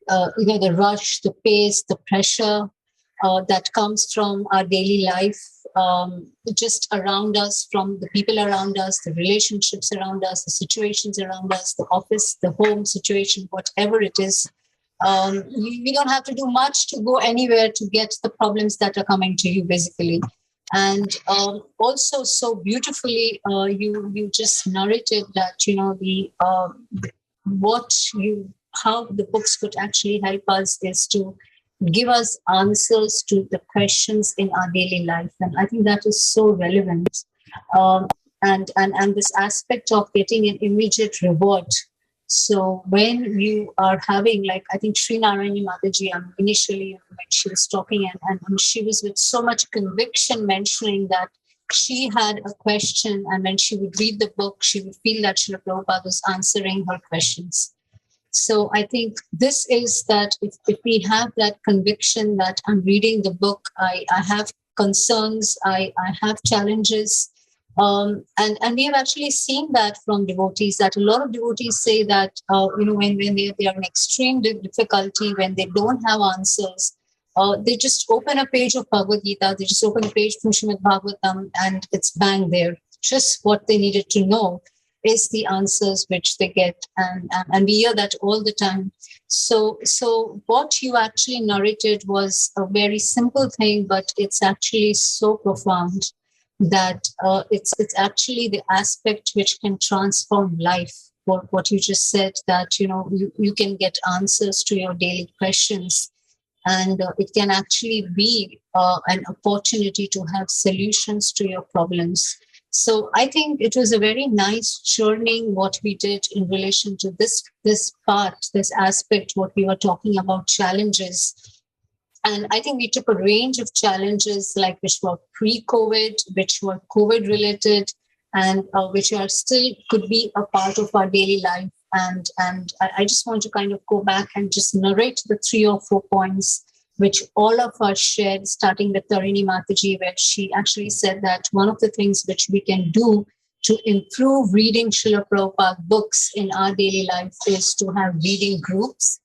The rush, the pace, the pressure that comes from our daily life, just around us, from the people around us, the relationships around us, the situations around us, the office, the home situation, whatever it is. We don't have to do much to go anywhere to get the problems that are coming to you, basically. And also, so beautifully, you just narrated that how the books could actually help us is to give us answers to the questions in our daily life, and I think that is so relevant. And this aspect of getting an immediate reward. So when you are having, like, I think Sri Narayani Mataji, initially when she was talking, and she was with so much conviction mentioning that she had a question, and when she would read the book, she would feel that Srila Prabhupada was answering her questions. So I think this is that if we have that conviction that I'm reading the book, I have concerns, I have challenges. And we have actually seen that from devotees, that a lot of devotees say that, when they are in extreme difficulty, when they don't have answers, they just open a page of Bhagavad Gita, they just open a page from Srimad Bhagavatam, and it's bang there. Just what they needed to know is the answers which they get. And we hear that all the time. So what you actually narrated was a very simple thing, but it's actually so profound that it's actually the aspect which can transform life. What you just said, that you can get answers to your daily questions, and it can actually be an opportunity to have solutions to your problems. So I think it was a very nice journeying what we did in relation to this part, this aspect, what we were talking about, challenges. And I think we took a range of challenges, like which were pre-COVID, which were COVID related, and which are still could be a part of our daily life. And I just want to kind of go back and just narrate the 3 or 4 points which all of us shared, starting with Tarini Mataji, where she actually said that one of the things which we can do to improve reading Srila Prabhupada books in our daily life is to have reading groups.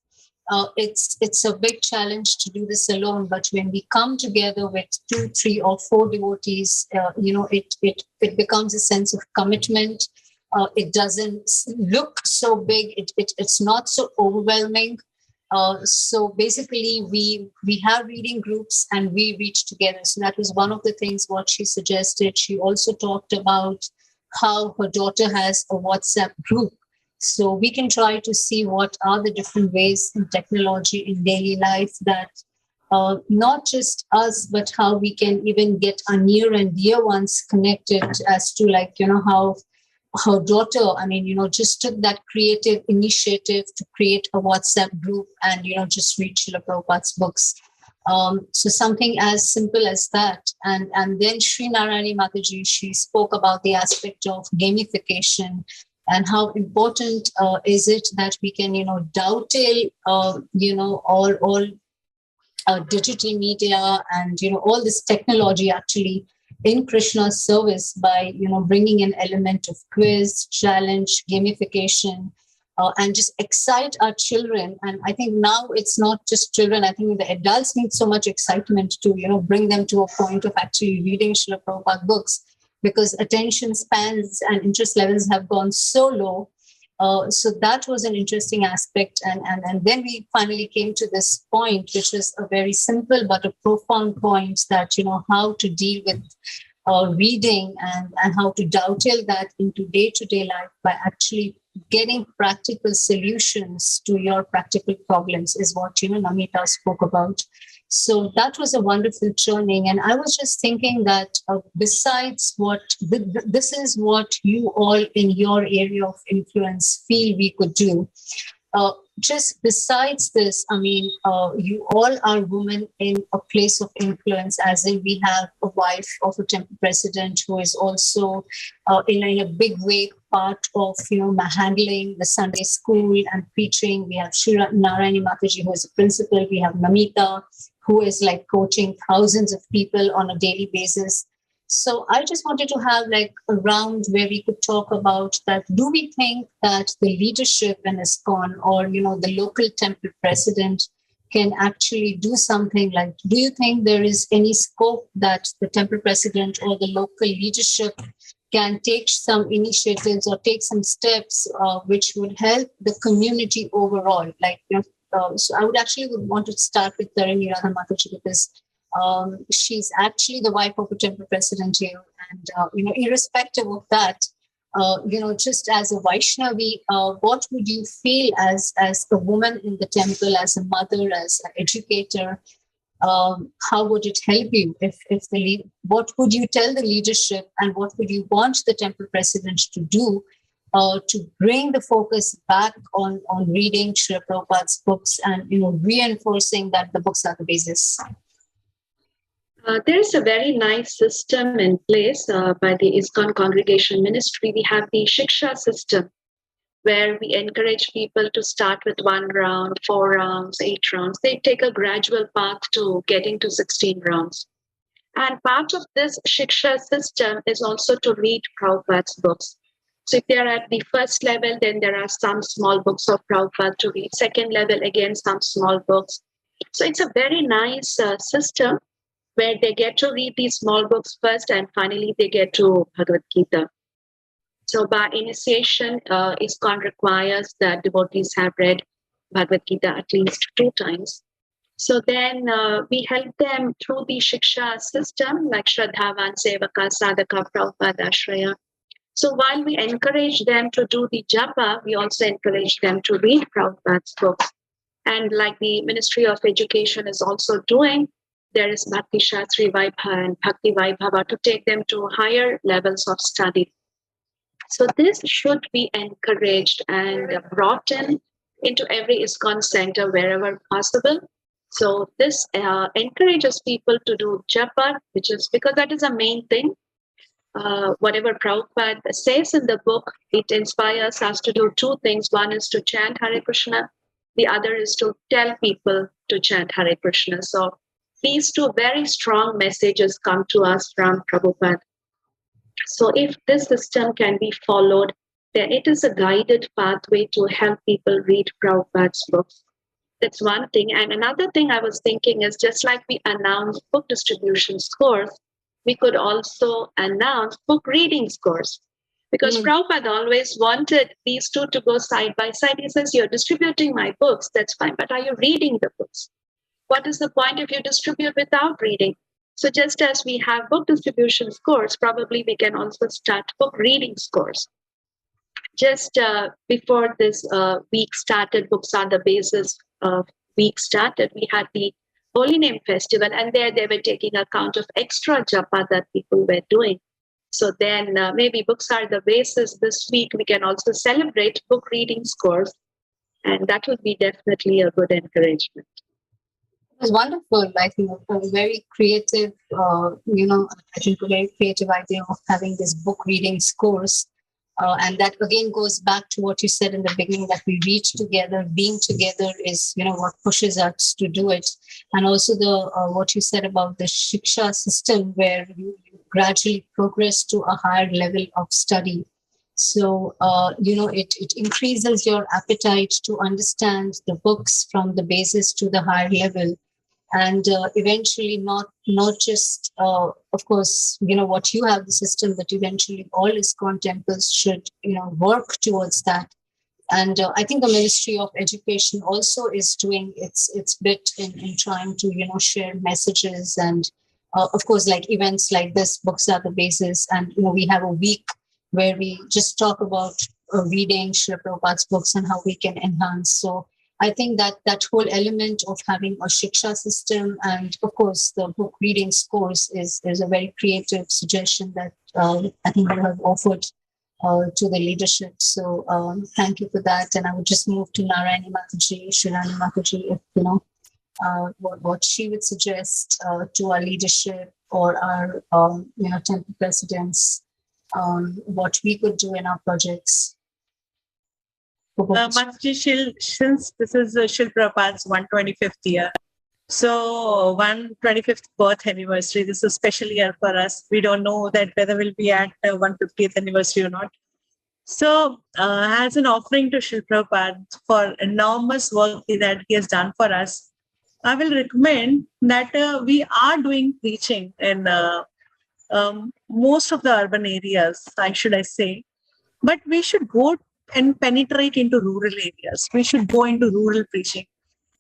It's a big challenge to do this alone, but when we come together with 2, 3, or 4 devotees, it becomes a sense of commitment. It doesn't look so big. It's not so overwhelming. So basically, we have reading groups and we reach together. So that was one of the things what she suggested. She also talked about how her daughter has a WhatsApp group. So we can try to see what are the different ways in technology in daily life that not just us, but how we can even get our near and dear ones connected as to like, how her daughter, just took that creative initiative to create a WhatsApp group and, just read Srila Prabhupada's books. So something as simple as that. And then Sri Narayani Mataji, she spoke about the aspect of gamification and how important is it that we can, dovetail, all digital media and, all this technology actually in Krishna's service by, bringing an element of quiz, challenge, gamification, and just excite our children. And I think now it's not just children. I think the adults need so much excitement to, bring them to a point of actually reading Srila Prabhupada books, because attention spans and interest levels have gone so low. So that was an interesting aspect. And then we finally came to this point, which was a very simple but a profound point that, how to deal with reading and how to dovetail that into day-to-day life by actually getting practical solutions to your practical problems is what, Namita spoke about. So that was a wonderful churning. And I was just thinking that besides what, this is what you all in your area of influence feel we could do. Just besides this, you all are women in a place of influence, as in we have a wife of a temple president who is also in a big way part of, handling the Sunday school and preaching. We have Sri Narayani Mataji, who is a principal. We have Namita, who is like coaching thousands of people on a daily basis. So I just wanted to have like a round where we could talk about that. Do we think that the leadership in ISKCON or, the local temple president can actually do something like, do you think there is any scope that the temple president or the local leadership can take some initiatives or take some steps which would help the community overall? Like, so I would want to start with Tarini Radha Mataji, because she's actually the wife of a temple president here. And, irrespective of that, just as a Vaishnavi, what would you feel as a woman in the temple, as a mother, as an educator? How would it help you what would you tell the leadership and what would you want the temple president to do to bring the focus back on reading Srila Prabhupada's books and, reinforcing that the books are the basis? There is a very nice system in place by the ISKCON Congregation Ministry. We have the Shiksha system, where we encourage people to start with 1 round, 4 rounds, 8 rounds. They take a gradual path to getting to 16 rounds. And part of this Shiksha system is also to read Prabhupada's books. So if they are at the first level, then there are some small books of Prabhupada to read. Second level, again, some small books. So it's a very nice system where they get to read these small books first and finally they get to Bhagavad Gita. So by initiation, ISKCON requires that devotees have read Bhagavad Gita at least 2 times. So then we help them through the Shiksha system, like Shraddhavan, Sevaka, Sadhaka, Prabhupada, Ashraya. So while we encourage them to do the japa, we also encourage them to read Prabhupada's books. And like the Ministry of Education is also doing, there is Bhakti Shastri Vaibhava and Bhakti Vaibhava to take them to higher levels of study. So this should be encouraged and brought into every ISKCON center wherever possible. So this encourages people to do japa, which is because that is a main thing. Whatever Prabhupada says in the book, it inspires us to do 2 things. One is to chant Hare Krishna. The other is to tell people to chant Hare Krishna. So these 2 very strong messages come to us from Prabhupada. So if this system can be followed, then it is a guided pathway to help people read Prabhupada's books. That's one thing. And another thing I was thinking is, just like we announce book distribution scores, we could also announce book reading scores. Because Prabhupada always wanted these 2 to go side by side. He says, you're distributing my books, that's fine, but are you reading the books? What is the point if you distribute without reading? So just as we have book distribution scores, probably we can also start book reading scores. just before this week started, Books on the Basis week started, we had the Holy Name Festival, and there they were taking account of extra japa that people were doing. So then maybe Books Are the Basis this week, we can also celebrate book reading scores, and that would be definitely a good encouragement. It was wonderful. I think a very creative, I think a very creative idea of having this book reading course. And that again goes back to what you said in the beginning, that we reach together, being together is, what pushes us to do it. And also the what you said about the Shiksha system, where you gradually progress to a higher level of study. So, it increases your appetite to understand the books from the basis to the higher level. And eventually not just, of course, what you have the system, but eventually all ISKCON temples should, work towards that. And I think the Ministry of Education also is doing its bit in trying to, share messages. And of course, like events like this, Books Are the Basis. And, we have a week where we just talk about reading Srila Prabhupada's books and how we can enhance. So I think that whole element of having a Shiksha system and, of course, the book reading scores is a very creative suggestion that I think you have offered to the leadership. So thank you for that. And I would just move to Narayani Mataji, Srirani Mataji, if, what she would suggest to our leadership or our, temple presidents, what we could do in our projects. Mataji, since this is Srila Prabhupada's 125th year, so 125th birth anniversary, this is a special year for us. We don't know that whether we'll be at 150th anniversary or not. So as an offering to Srila Prabhupada for enormous work that he has done for us, I will recommend that we are doing preaching in most of the urban areas, I say, but we should go and penetrate into rural areas. We should go into rural preaching.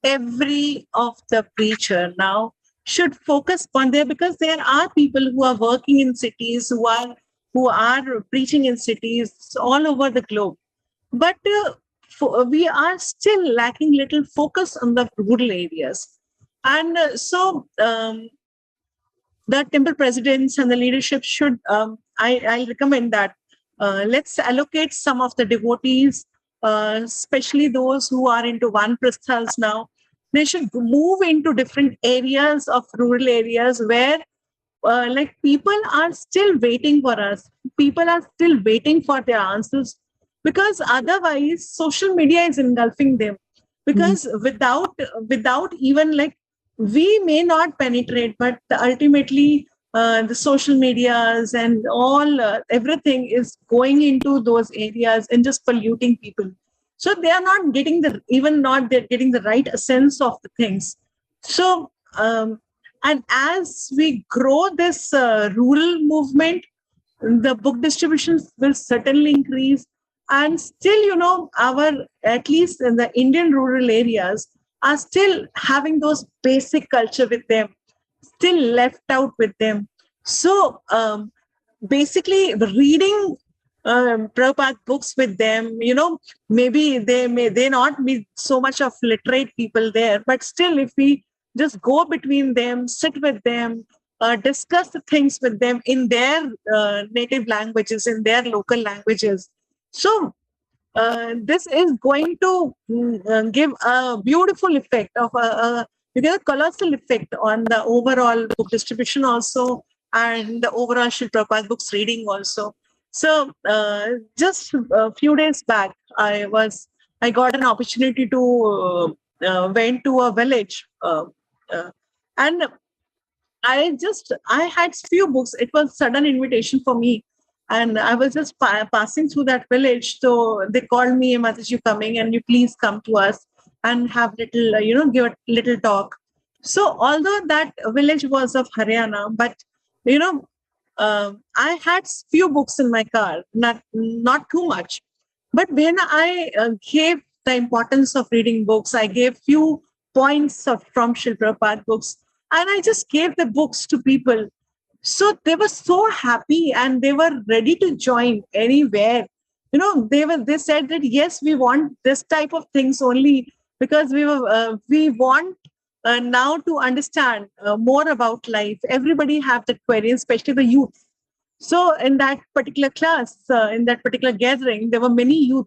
Every of the preacher now should focus on there, because there are people who are working in cities, who are preaching in cities all over the globe. But we are still lacking little focus on the rural areas. And so the temple presidents and the leadership should, I recommend that let's allocate some of the devotees, especially those who are into one prasthals now. They should move into different areas of rural areas where people are still waiting for us. People are still waiting for their answers, because otherwise social media is engulfing them. Because without even we may not penetrate, but ultimately the social medias and all everything is going into those areas and just polluting people. So they are not getting the right sense of the things. So and as we grow this rural movement, the book distributions will certainly increase. And still, at least in the Indian rural areas, are still having those basic culture with them, still left out with them. So basically reading Prabhupada books with them, maybe they not be so much of literate people there, but still if we just go between them, sit with them, discuss the things with them in their native languages, in their local languages. So this is going to give a beautiful effect of a colossal effect on the overall book distribution also, and the overall Srila Prabhupada books reading also. So just a few days back, I got an opportunity to went to a village, and I had few books. It was sudden invitation for me. And I was just passing through that village. So they called me, Mataji, coming, and you please come to us and have little, give a little talk. So although that village was of Haryana, but, I had few books in my car, not too much. But when I gave the importance of reading books, I gave few points from Srila Prabhupada books, and I just gave the books to people. So they were so happy and they were ready to join anywhere, they said that, yes, we want this type of things only because we want now to understand more about life. Everybody have that query, especially the youth. So in that particular class, in that particular gathering, there were many youth,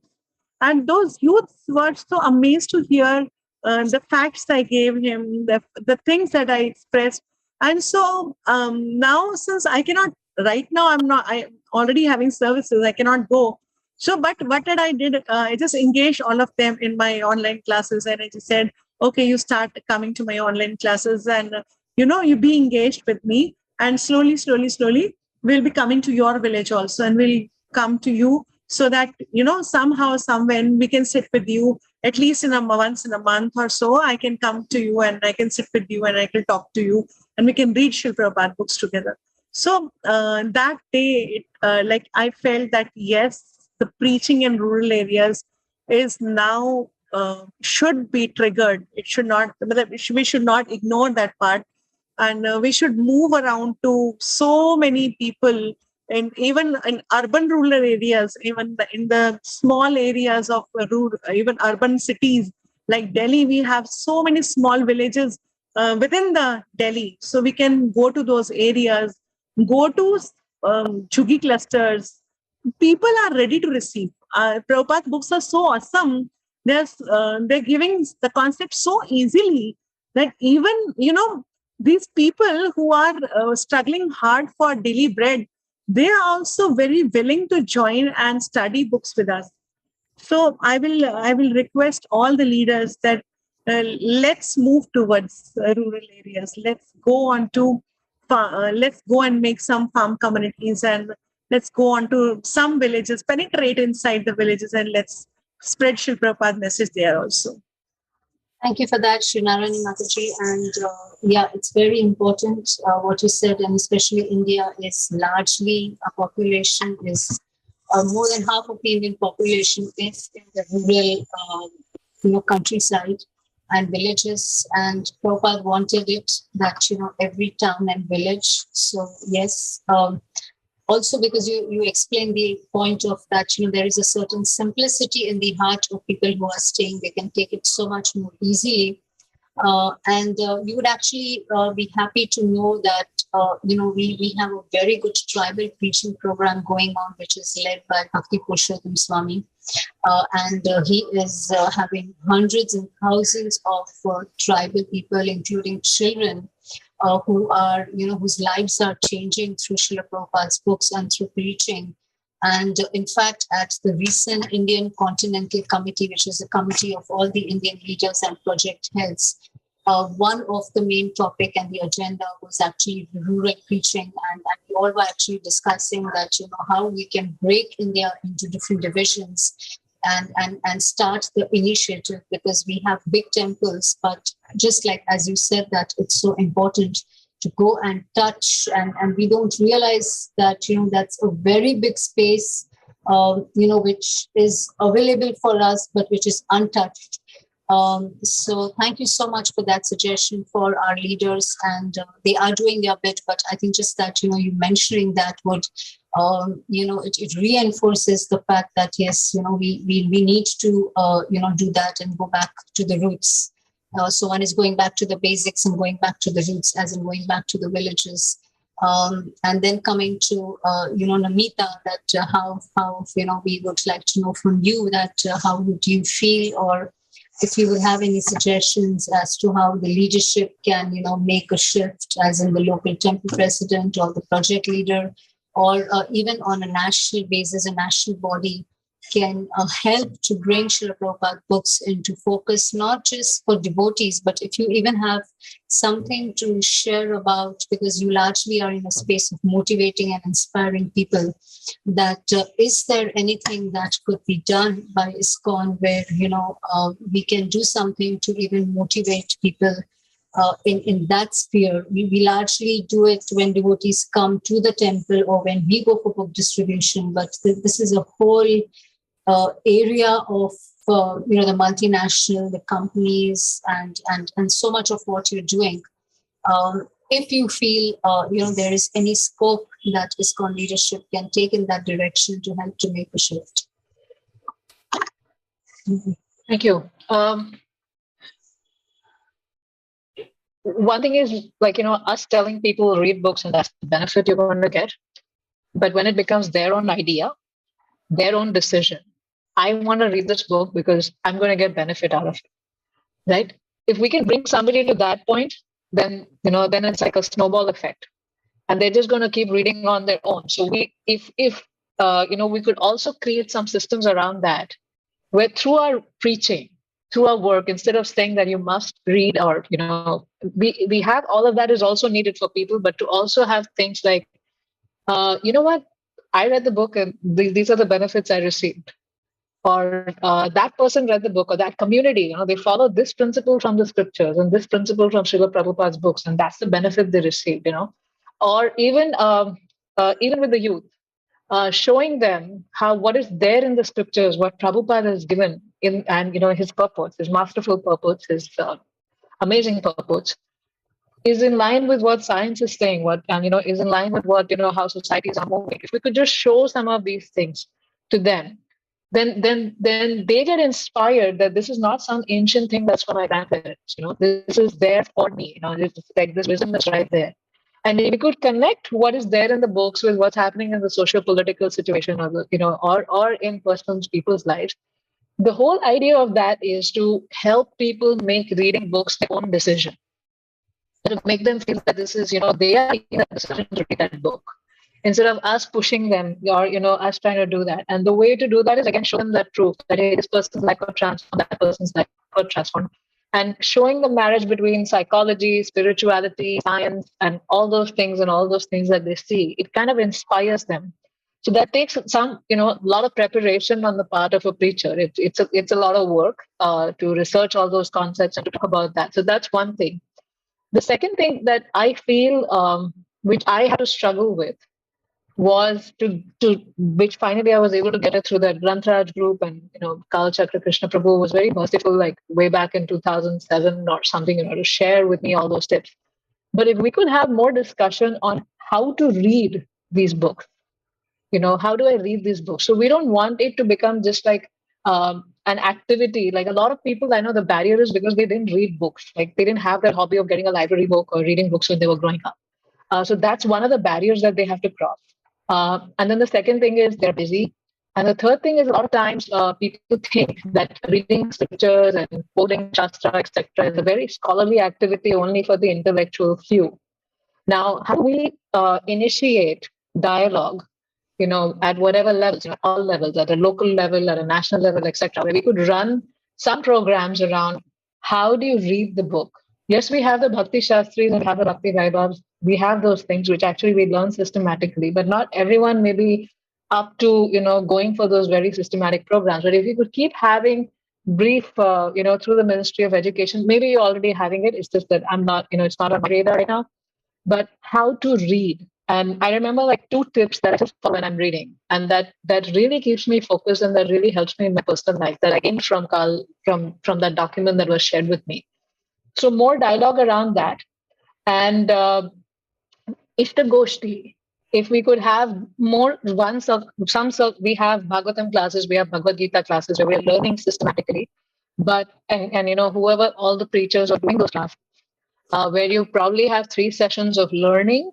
and those youths were so amazed to hear the facts I gave him, the things that I expressed. And so now, since I cannot, right now, I'm already having services, I cannot go. So, but what did I did? I just engaged all of them in my online classes, and I just said, okay, you start coming to my online classes, and you be engaged with me, and slowly, slowly, slowly, we'll be coming to your village also, and we'll come to you, so that somehow, somewhere, we can sit with you at least once in a month or so. I can come to you and I can sit with you and I can talk to you, and we can read Srila Prabhupada books together. So that day, I felt that yes, the preaching in rural areas is now should be triggered. It should not. We should not ignore that part, and we should move around to so many people, and even in urban rural areas, even in the small areas of rural, even urban cities like Delhi, we have so many small villages within the Delhi. So we can go to those areas, go to Jhugi clusters. People are ready to receive. Prabhupada books are so awesome. They're giving the concept so easily that even, these people who are struggling hard for daily bread, they are also very willing to join and study books with us. So I will request all the leaders that let's move towards rural areas. Let's go and make some farm communities, and let's go on to some villages, penetrate inside the villages, and let's spread Srila Prabhupada message there also. Thank you for that, Sri Narayani Mataji. And yeah, it's very important what you said, and especially India is largely, a population is more than half of the Indian population is in the rural, countryside and villages. And Prabhupada wanted it that, every town and village. So yes, also because you explained the point of that, there is a certain simplicity in the heart of people who are staying. They can take it so much more easily. And you would actually be happy to know that, we have a very good tribal preaching program going on, which is led by Bhakti Purohit Swami. And he is having hundreds and thousands of tribal people, including children, who are, whose lives are changing through Srila Prabhupada's books and through preaching. And in fact, at the recent Indian Continental Committee, which is a committee of all the Indian leaders and project heads, one of the main topic and the agenda was actually rural preaching. And we all were actually discussing that, how we can break India into different divisions and start the initiative, because we have big temples, but just like as you said, that it's so important to go and touch, and we don't realize that that's a very big space which is available for us but which is untouched. So thank you so much for that suggestion for our leaders, and they are doing their bit, but I think just that you mentioning that would it reinforces the fact that yes, we need to do that and go back to the roots. So one is going back to the basics and going back to the roots, as in going back to the villages. And then coming to Namita, that how we would like to know from you that how would you feel, or if you would have any suggestions as to how the leadership can make a shift, as in the local temple president or the project leader, or even on a national basis, a national body can help to bring Srila Prabhupada books into focus, not just for devotees, but if you even have something to share about, because you largely are in a space of motivating and inspiring people, that is there anything that could be done by ISKCON where, we can do something to even motivate people in that sphere? We largely do it when devotees come to the temple or when we go for book distribution, but this is a whole area of the multinational, the companies, and so much of what you're doing. If you feel there is any scope that ISKCON leadership can take in that direction to help to make a shift. Thank you. One thing is, like, us telling people read books and that's the benefit you're going to get. But when it becomes their own idea, their own decision, I want to read this book because I'm going to get benefit out of it, right? If we can bring somebody to that point, then, then it's like a snowball effect. And they're just going to keep reading on their own. So if we could also create some systems around that, where through our preaching, through our work, instead of saying that you must read, or we have all of that is also needed for people, but to also have things like, you know what, I read the book and these are the benefits I received, or that person read the book, or that community, they follow this principle from the scriptures and this principle from Srila Prabhupada's books, and that's the benefit they received, or even with the youth, showing them how what is there in the scriptures, what Prabhupada has given in, and his purpose, his masterful purpose, his amazing purpose, is in line with what science is saying, is in line with what how societies are moving. If we could just show some of these things to them, then they get inspired that this is not some ancient thing that's for my grandparents. This is there for me. It's like this wisdom is right there. And if we could connect what is there in the books with what's happening in the socio-political situation, or in people's lives, the whole idea of that is to help people make reading books their own decision. To make them feel that this is, they are making a decision to read that book, instead of us pushing them, or us trying to do that. And the way to do that is, again, show them that truth, that hey, this person's life got transformed, that person's life got transformed. And showing the marriage between psychology, spirituality, science, and all those things that they see, it kind of inspires them. So that takes some, a lot of preparation on the part of a preacher. It's a lot of work to research all those concepts and to talk about that. So that's one thing. The second thing that I feel, which I had to struggle with, was which finally I was able to get it through the Granth group, and Kal Chakra Krishna Prabhu was very merciful, like way back in 2007 or something, to share with me all those tips. But if we could have more discussion on how to read these books, how do I read these books? So we don't want it to become just like an activity. Like a lot of people, I know the barrier is because they didn't read books. Like they didn't have that hobby of getting a library book or reading books when they were growing up. So that's one of the barriers that they have to cross. And then the second thing is they're busy. And the third thing is a lot of times people think that reading scriptures and quoting Shastra, etc., is a very scholarly activity only for the intellectual few. Now, how do we initiate dialogue, at whatever levels, all levels, at a local level, at a national level, etc., where we could run some programs around how do you read the book? Yes, we have the Bhakti Shastris and we have the Bhakti Vaibhavs. We have those things which actually we learn systematically, but not everyone may be up to, going for those very systematic programs. But if we could keep having brief, through the Ministry of Education, maybe you're already having it. It's just that I'm not, it's not on my radar right now, but how to read. And I remember like 2 tips that I just follow when I'm reading, and that really keeps me focused and that really helps me in my personal life, that I gained from Carl, from that document that was shared with me. So more dialogue around that. And Ishta Goshti, if we could have more ones of we have Bhagavatam classes, we have Bhagavad Gita classes where we're learning systematically. But, and whoever, all the preachers are doing those classes, where you probably have 3 sessions of learning.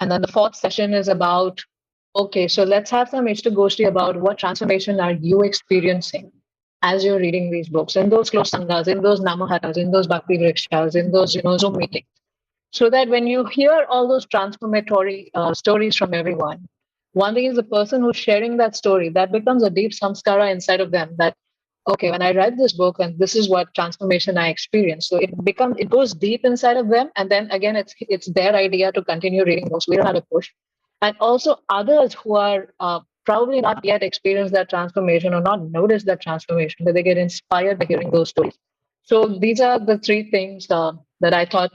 And then the 4th session is about, okay, so let's have some Ishta Goshti about what transformation are you experiencing as you're reading these books, in those close sanghas, in those namaharas, in those bhakti vrikshas, in those Zoom meetings, so that when you hear all those transformatory stories from everyone, one thing is the person who's sharing that story, that becomes a deep samskara inside of them, that okay, when I read this book and this is what transformation I experienced. So it goes deep inside of them, and then again it's their idea to continue reading books. We don't have to push. And also others who are probably not yet experienced that transformation or not noticed that transformation, but they get inspired by hearing those stories. So these are the 3 things that I thought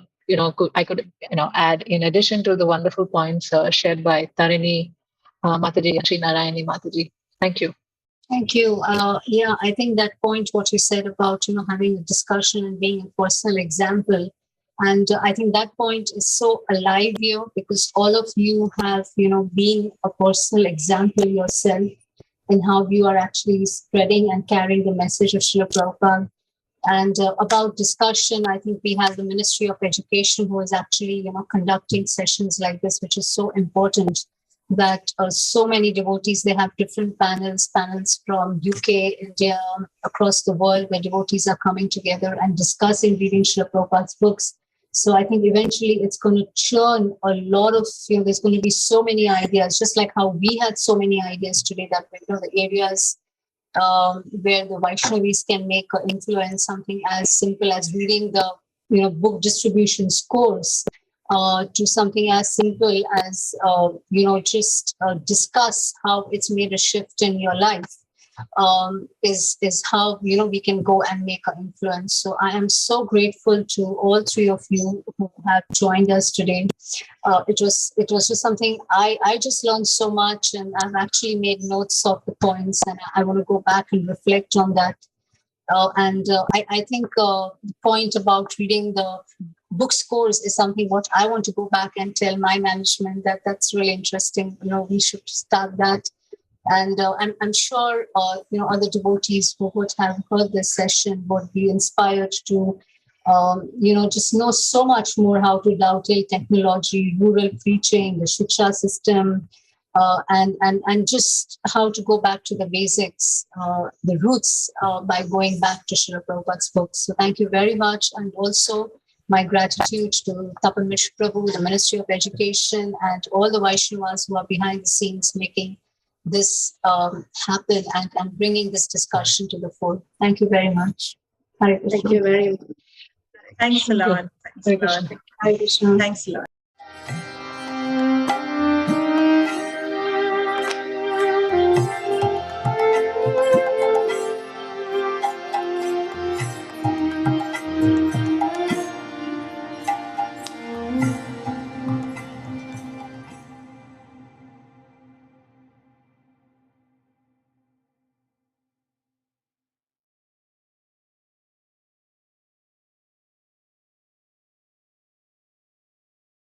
I could add in addition to the wonderful points shared by Tarini Mataji and Sri Narayani Mataji. Thank you. Thank you. Yeah, I think that point, what you said about having a discussion and being a personal example, and I think that point is so alive here because all of you have been a personal example yourself in how you are actually spreading and carrying the message of Srila Prabhupada. And about discussion, I think we have the Ministry of Education who is actually, conducting sessions like this, which is so important that so many devotees, they have different panels from UK, India, across the world, where devotees are coming together and discussing, reading Srila Prabhupada's books. So I think eventually it's going to churn a lot of, there's going to be so many ideas, just like how we had so many ideas today that, the areas where the Vaishnavis can make an influence, something as simple as reading the book distribution scores, to something as simple as just discuss how it's made a shift in your life, is how we can go and make an influence. So I am so grateful to all three of you who have joined us today. It was just something I just learned so much, and I've actually made notes of the points, and I want to go back and reflect on that. I think the point about reading the book scores is something what I want to go back and tell my management that's really interesting. We should start that. And I'm sure, other devotees who would have heard this session would be inspired to, just know so much more how to dovetail technology, rural preaching, the Shiksha system, and just how to go back to the basics, the roots, by going back to Srila Prabhupada's books. So thank you very much. And also my gratitude to Tapan Mishra Prabhu, the Ministry of Education, and all the Vaishnavas who are behind the scenes making this happen and bringing this discussion to the fore. Thank you very much. Hare Krishna. Thank you very much. Thanks a lot. Hare Krishna. Hare Krishna. Thanks a lot.